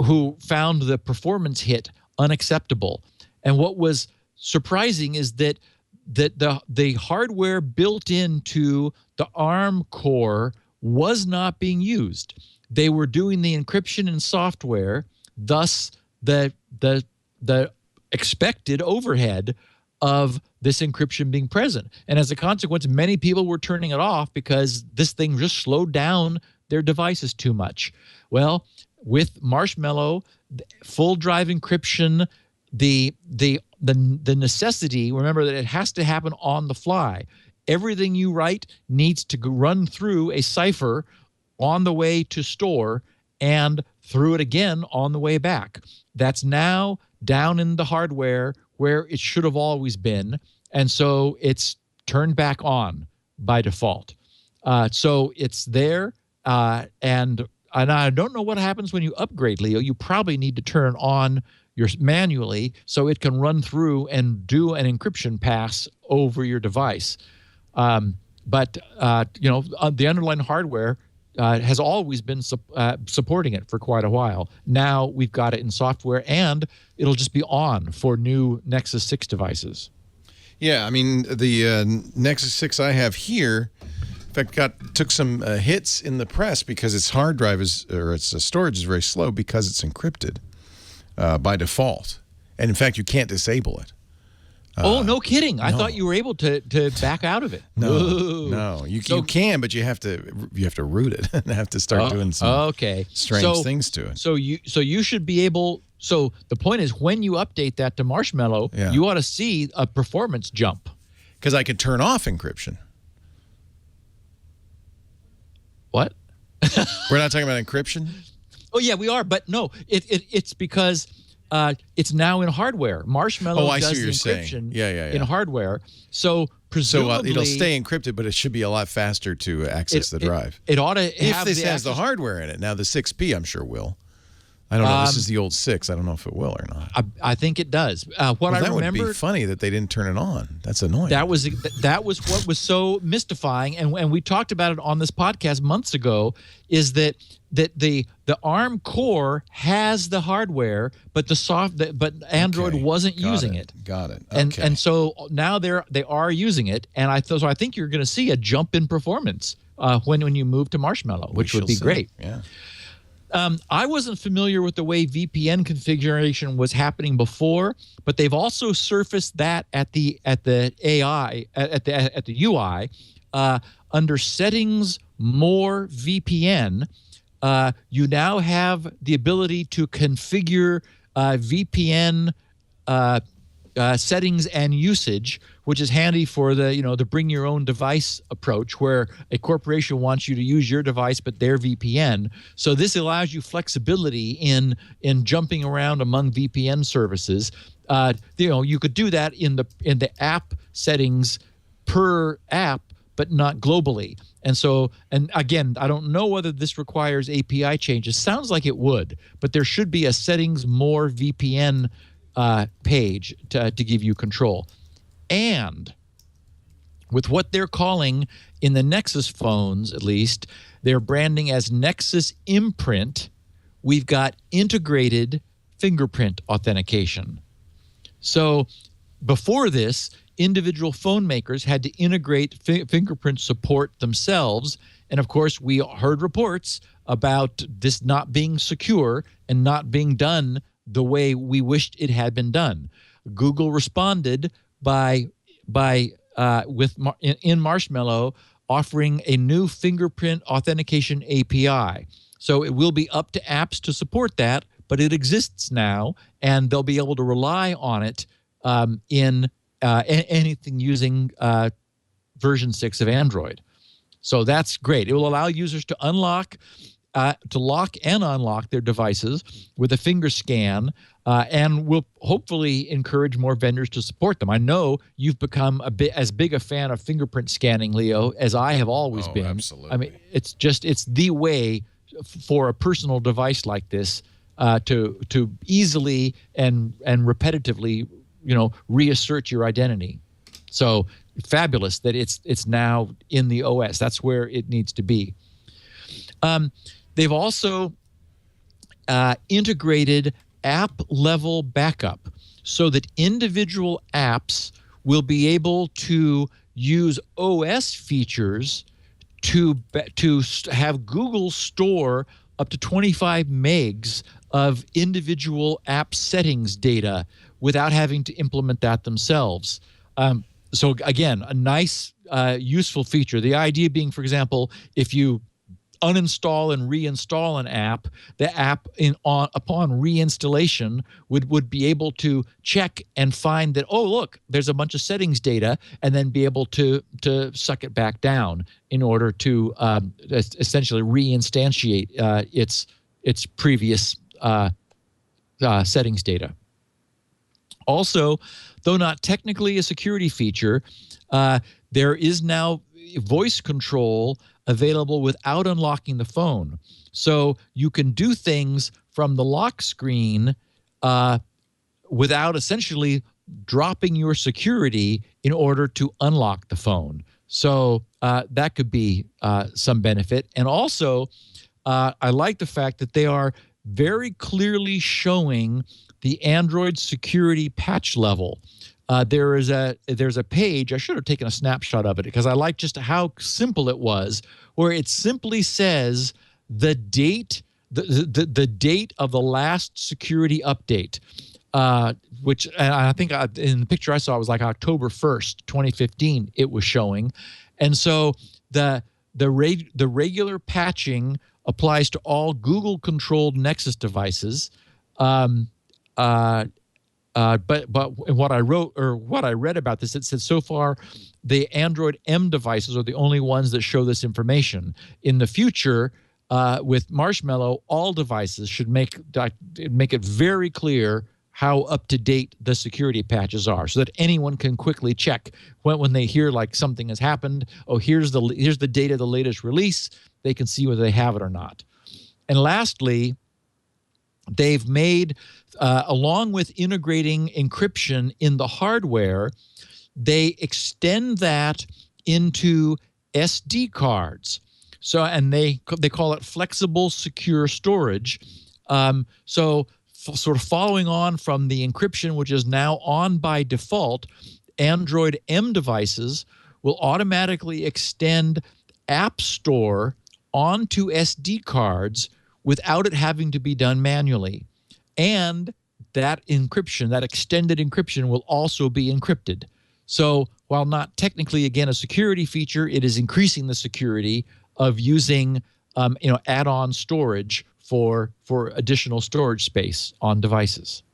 who found the performance hit unacceptable. And what was surprising is that the hardware built into the ARM core was not being used. They were doing the encryption in software, thus the expected overhead of this encryption being present. And as a consequence, many people were turning it off because this thing just slowed down their devices too much. Well, with Marshmallow, full drive encryption, the necessity, remember that it has to happen on the fly. Everything you write needs to run through a cipher on the way to store and through it again on the way back. That's now down in the hardware where it should have always been, and so it's turned back on by default. So it's there, and I don't know what happens when you upgrade, Leo. You probably need to turn on yours manually so it can run through and do an encryption pass over your device. But the underlying hardware has always been supporting it for quite a while. Now we've got it in software, and it'll just be on for new Nexus 6 devices. Yeah, I mean, the Nexus 6 I have here, in fact, took some hits in the press because its hard drive its storage is very slow because it's encrypted by default. And in fact, you can't disable it. No kidding. I thought you were able to back out of it. No. You can, but you have to root it and have to start doing some strange things to it. So you should be able. So the point is, when you update that to Marshmallow, you ought to see a performance jump. Because I could turn off encryption. What? We're not talking about encryption? Oh yeah, we are, but no, it's because it's now in hardware. Marshmallow does the encryption in hardware. So presumably it'll stay encrypted, but it should be a lot faster to access the drive. It ought to if have this has the hardware in it. Now the 6P I'm sure will. I don't know. This is the old 6. I don't know if it will or not. I think it does. That would be funny that they didn't turn it on. That's annoying. That was what was so mystifying, and we talked about it on this podcast months ago, is that that the ARM core has the hardware, but but Android wasn't using it. Got it. Okay. And so now they are using it, and I think you're going to see a jump in performance when you move to Marshmallow, which would be great. Yeah. I wasn't familiar with the way VPN configuration was happening before, but they've also surfaced that at the UI under Settings, More VPN. You now have the ability to configure VPN settings and usage, which is handy for the bring your own device approach, where a corporation wants you to use your device but their VPN. So this allows you flexibility in jumping around among VPN services. You could do that in the app settings per app, but not globally. And again, I don't know whether this requires API changes. Sounds like it would, but there should be a Settings More VPN page to give you control. And with what they're calling in the Nexus phones, at least, they're branding as Nexus Imprint, we've got integrated fingerprint authentication. So before this, individual phone makers had to integrate fingerprint support themselves. And of course, we heard reports about this not being secure and not being done the way we wished it had been done. Google responded in Marshmallow offering a new fingerprint authentication API. So it will be up to apps to support that, but it exists now, and they'll be able to rely on it in anything using version 6 of Android. So that's great. It will allow users to lock and unlock their devices with a finger scan, and will hopefully encourage more vendors to support them. I know you've become as big a fan of fingerprint scanning, Leo, as I have always been. Absolutely. I mean, it's the way for a personal device like this to easily and repetitively, reassert your identity. So fabulous that it's now in the OS. That's where it needs to be. They've also integrated app-level backup so that individual apps will be able to use OS features to have Google store up to 25 megs of individual app settings data without having to implement that themselves. So again, a nice, useful feature. The idea being, for example, if you uninstall and reinstall an app, the app upon reinstallation would be able to check and find that, oh, look, there's a bunch of settings data, and then be able to suck it back down in order to essentially reinstantiate its previous settings data. Also, though not technically a security feature, there is now voice control available without unlocking the phone. So you can do things from the lock screen without essentially dropping your security in order to unlock the phone. So that could be some benefit. And also, I like the fact that they are very clearly showing the Android security patch level. There's a page. I should have taken a snapshot of it because I like just how simple it was, where it simply says the date, the date of the last security update, which I think in the picture I saw it was like October 1st, 2015. It was showing, and so the regular patching applies to all Google-controlled Nexus devices. But what I wrote or what I read about this, it said so far the Android M devices are the only ones that show this information. In the future, with Marshmallow, all devices should make it very clear how up to date the security patches are, so that anyone can quickly check when they hear like something has happened. Oh, here's the date of the latest release. They can see whether they have it or not. And lastly, they've made, along with integrating encryption in the hardware, they extend that into SD cards. So, and they call it flexible secure storage. Sort of following on from the encryption, which is now on by default, Android M devices will automatically extend App Store onto SD cards without it having to be done manually. And that encryption, that extended encryption, will also be encrypted. So while not technically, again, a security feature, it is increasing the security of using add-on storage for additional storage space on devices.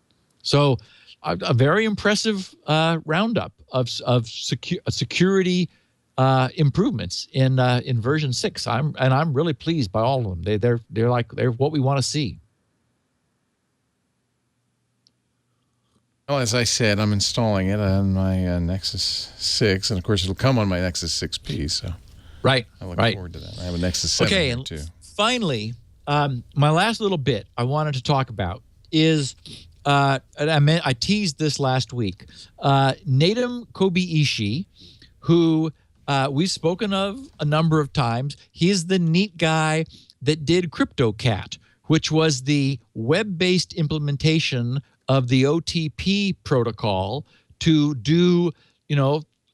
So a very impressive roundup of security improvements in version 6. I'm really pleased by all of them. They're what we want to see. Well, as I said, I'm installing it on my Nexus 6, and of course it'll come on my Nexus 6P. So right, I look forward to that. I have a Nexus 7 okay, here and too. Finally, my last little bit I wanted to talk about is I teased this last week. Nadim Kobayashi, who we've spoken of a number of times. He's the neat guy that did CryptoCat, which was the web-based implementation of the OTP protocol to do,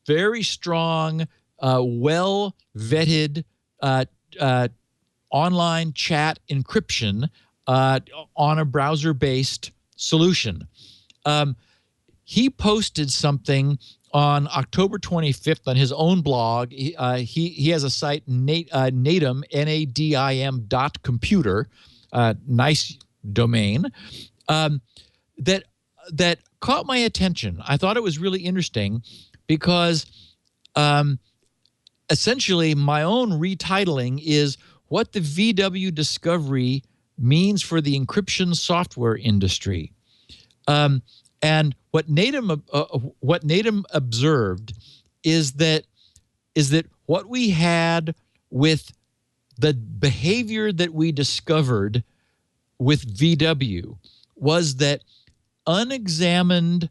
very strong, well-vetted online chat encryption on a browser-based solution. He posted something on October 25th on his own blog. He has a site, Nadim, Nadim.computer, nice domain, that caught my attention. I thought it was really interesting because essentially my own retitling is what the VW discovery means for the encryption software industry. And what Nadim observed is that what we had with the behavior that we discovered with VW was that unexamined,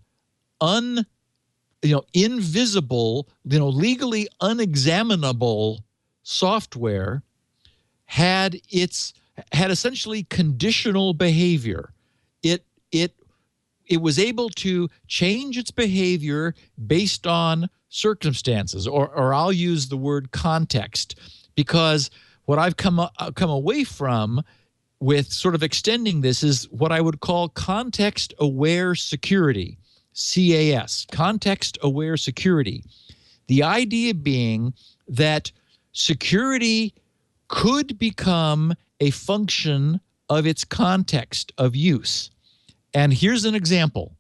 invisible, legally unexaminable software had essentially conditional behavior. It was able to change its behavior based on circumstances, or I'll use the word context, because what I've come away from with sort of extending this is what I would call context-aware security, CAS, context-aware security. The idea being that security could become a function of its context of use. And here's an example.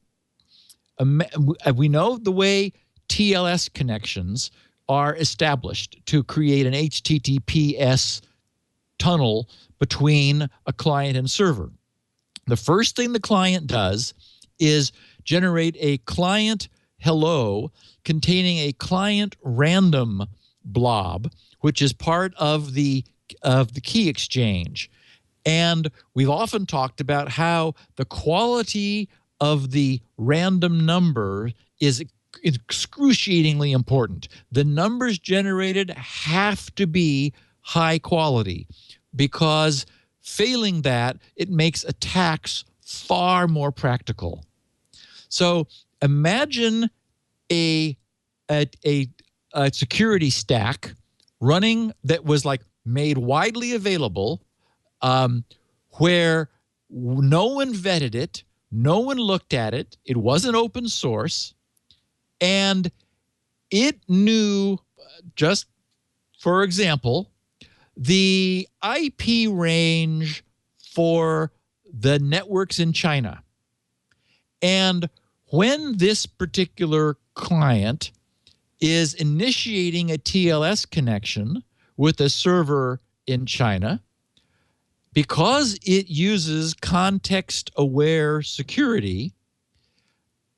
We know the way TLS connections are established to create an HTTPS tunnel between a client and server. The first thing the client does is generate a client hello containing a client random blob, which is part of the key exchange. And we've often talked about how the quality of the random number is excruciatingly important. The numbers generated have to be high quality, because failing that, it makes attacks far more practical. So imagine a security stack running that was made widely available, where no one vetted it, no one looked at it, it wasn't open source, and it knew, just for example, the IP range for the networks in China. And when this particular client is initiating a TLS connection with a server in China, because it uses context-aware security,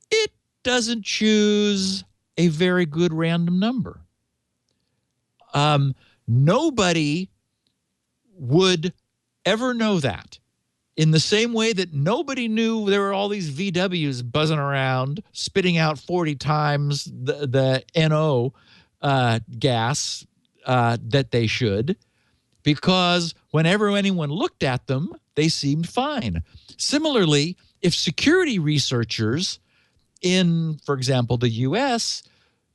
it doesn't choose a very good random number. Nobody would ever know that. In the same way that nobody knew there were all these VWs buzzing around, spitting out 40 times the NO gas that they should. because whenever anyone looked at them, they seemed fine. Similarly, if security researchers in, for example, the U.S.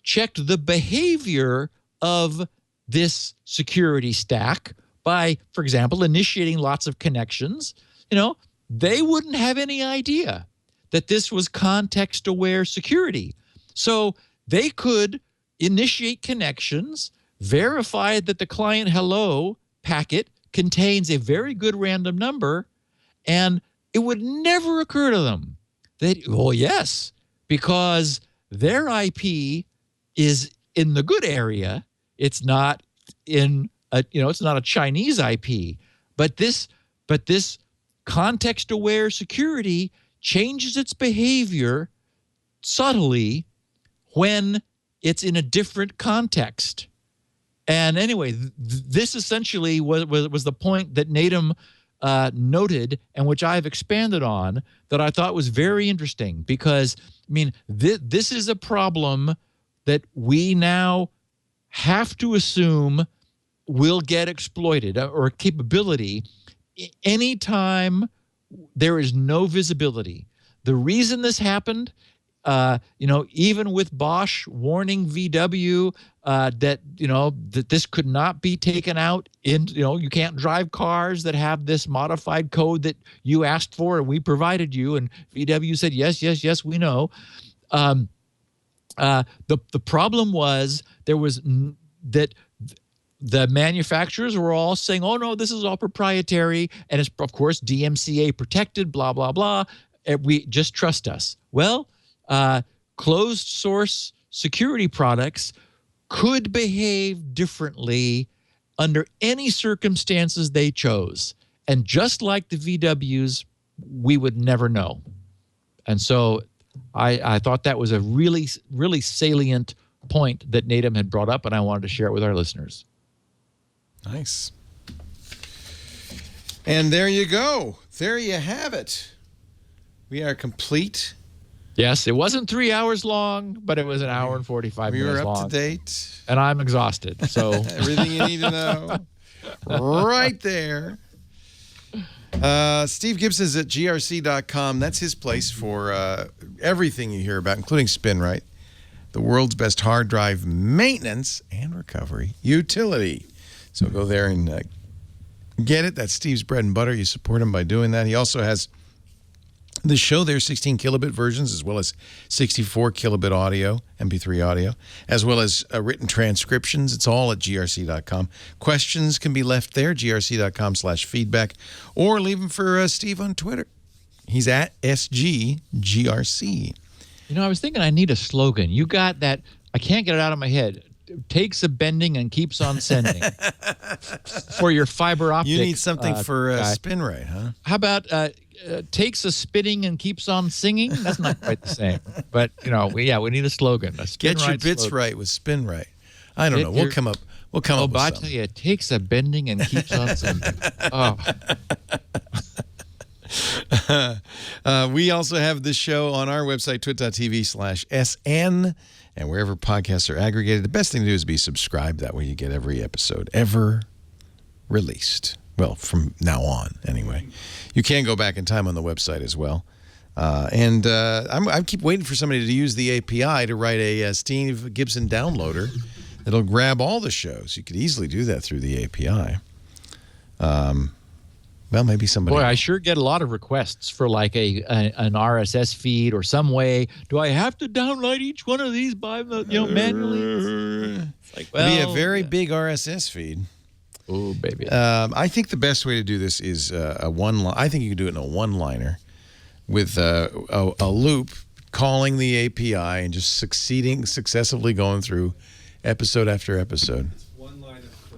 checked the behavior of this security stack by, for example, initiating lots of connections, they wouldn't have any idea that this was context-aware security. So they could initiate connections, verify that the client hello packet contains a very good random number, and it would never occur to them that, well, yes, because their IP is in the good area. It's not in it's not a Chinese IP, but this context-aware security changes its behavior subtly when it's in a different context. And anyway, this essentially was the point that Natum noted, and which I've expanded on, that I thought was very interesting, because, this is a problem that we now have to assume will get exploited, or a capability, anytime there is no visibility. The reason this happened, even with Bosch warning VW that this could not be taken out in, you can't drive cars that have this modified code that you asked for and we provided you, and VW said, yes, we know. The problem was that the manufacturers were all saying, oh, no, this is all proprietary, and it's, of course, DMCA protected, blah, blah, blah. We just trust us. Well, closed source security products could behave differently under any circumstances they chose. And just like the VWs, we would never know. And so I thought that was a really, really salient point that Natum had brought up, and I wanted to share it with our listeners. Nice. And there you go. There you have it. We are complete. Yes, it wasn't 3 hours long, but it was an hour and 45 minutes long. We were up to date. And I'm exhausted. So everything you need to know right there. Steve Gibson is at grc.com. That's his place for everything you hear about, including SpinRite, the world's best hard drive maintenance and recovery utility. So go there and get it. That's Steve's bread and butter. You support him by doing that. He also has the show there, 16 kilobit versions, as well as 64 kilobit audio, MP3 audio, as well as written transcriptions. It's all at grc.com. Questions can be left there, grc.com/feedback, or leave them for Steve on Twitter. He's at SGGRC. I was thinking I need a slogan. You got that. I can't get it out of my head. Takes a bending and keeps on sending. For your fiber optic. You need something for SpinRite, huh? How about takes a spitting and keeps on singing? That's not quite the same. But, we need a slogan. Get your bits slogan. Right with SpinRite. I don't know. We'll come up with something. I tell you, it takes a bending and keeps on singing. We also have this show on our website, twit.tv/SN, and wherever podcasts are aggregated. The best thing to do is be subscribed. That way you get every episode ever released. Well, from now on, anyway. You can go back in time on the website as well. I keep waiting for somebody to use the API to write a Steve Gibson downloader that'll grab all the shows. You could easily do that through the API. Well, maybe somebody. Boy, I sure get a lot of requests for like an RSS feed or some way. Do I have to download each one of these by manually? It's like, well, it'd be a very big RSS feed. Oh, baby. I think the best way to do this is a one-line. I think you can do it in a one-liner with a loop calling the API and just successively going through episode after episode. It's one line of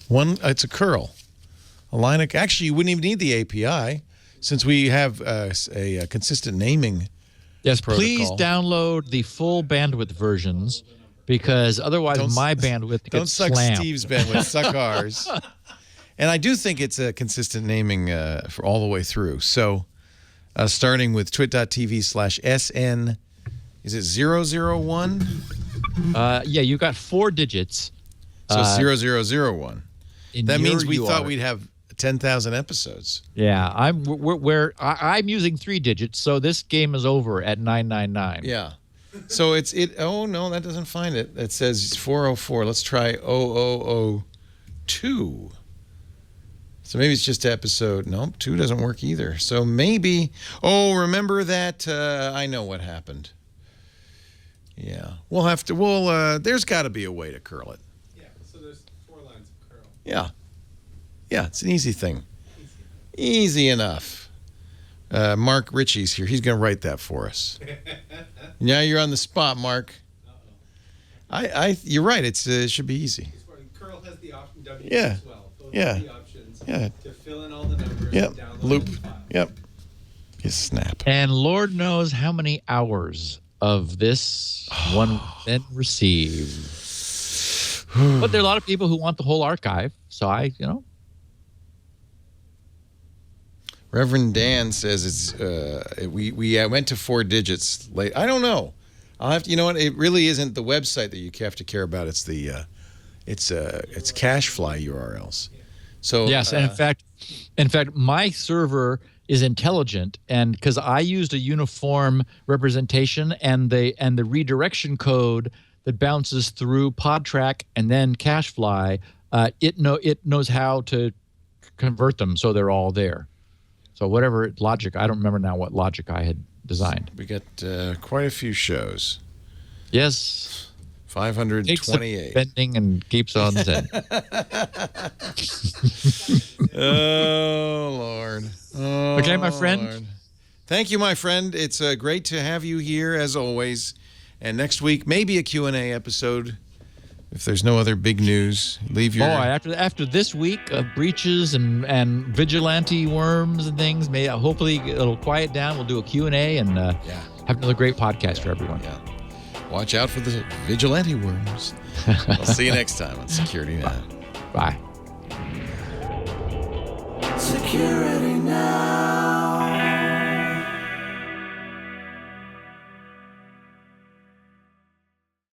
curl. It's a curl. A line of, actually, you wouldn't even need the API since we have a consistent naming. Yes, protocol. Please download the full bandwidth versions, because otherwise my bandwidth gets slammed. Don't suck Steve's bandwidth, suck ours. And I do think it's a consistent naming for all the way through. So starting with twit.tv/SN, is it 001? Yeah, you got 4 digits. So 0001. That means we thought we'd have 10,000 episodes. Yeah, I'm using 3 digits, so this game is over at 999. Yeah. So oh no, that doesn't find it. It says 404. Let's try 0002. So maybe it's just episode. Nope, 2 doesn't work either. So maybe, remember that I know what happened. Yeah. There's got to be a way to curl it. Yeah, so there's 4 lines of curl. Yeah. Yeah, it's an easy thing. Easy enough. Mark Ritchie's here. He's going to write that for us. Now you're on the spot, Mark. You're right. It should be easy. Curl has the option W Yeah. as well. Both have the options to fill in all the numbers and download Loop. the file. Yep. You snap. And Lord knows how many hours of this one then receive. But there are a lot of people who want the whole archive. So Reverend Dan says it's we went to 4 digits late. I don't know. I'll have to. You know what? It really isn't the website that you have to care about. It's the it's CacheFly URLs. So yes, and in fact, my server is intelligent, and because I used a uniform representation and the redirection code that bounces through PodTrack and then CacheFly, it knows how to convert them so they're all there. So whatever logic, I don't remember now what logic I had designed. We got quite a few shows. Yes. 528. Bending and Gibsons. Oh, Lord. Oh, okay, my friend. Lord. Thank you, my friend. It's great to have you here, as always. And next week, maybe a Q&A episode. If there's no other big news, leave your... after this week of breaches and vigilante worms and things, hopefully it'll quiet down. We'll do a Q&A and have another great podcast for everyone. Yeah. Watch out for the vigilante worms. I'll see you next time on Security Now. Bye. Security.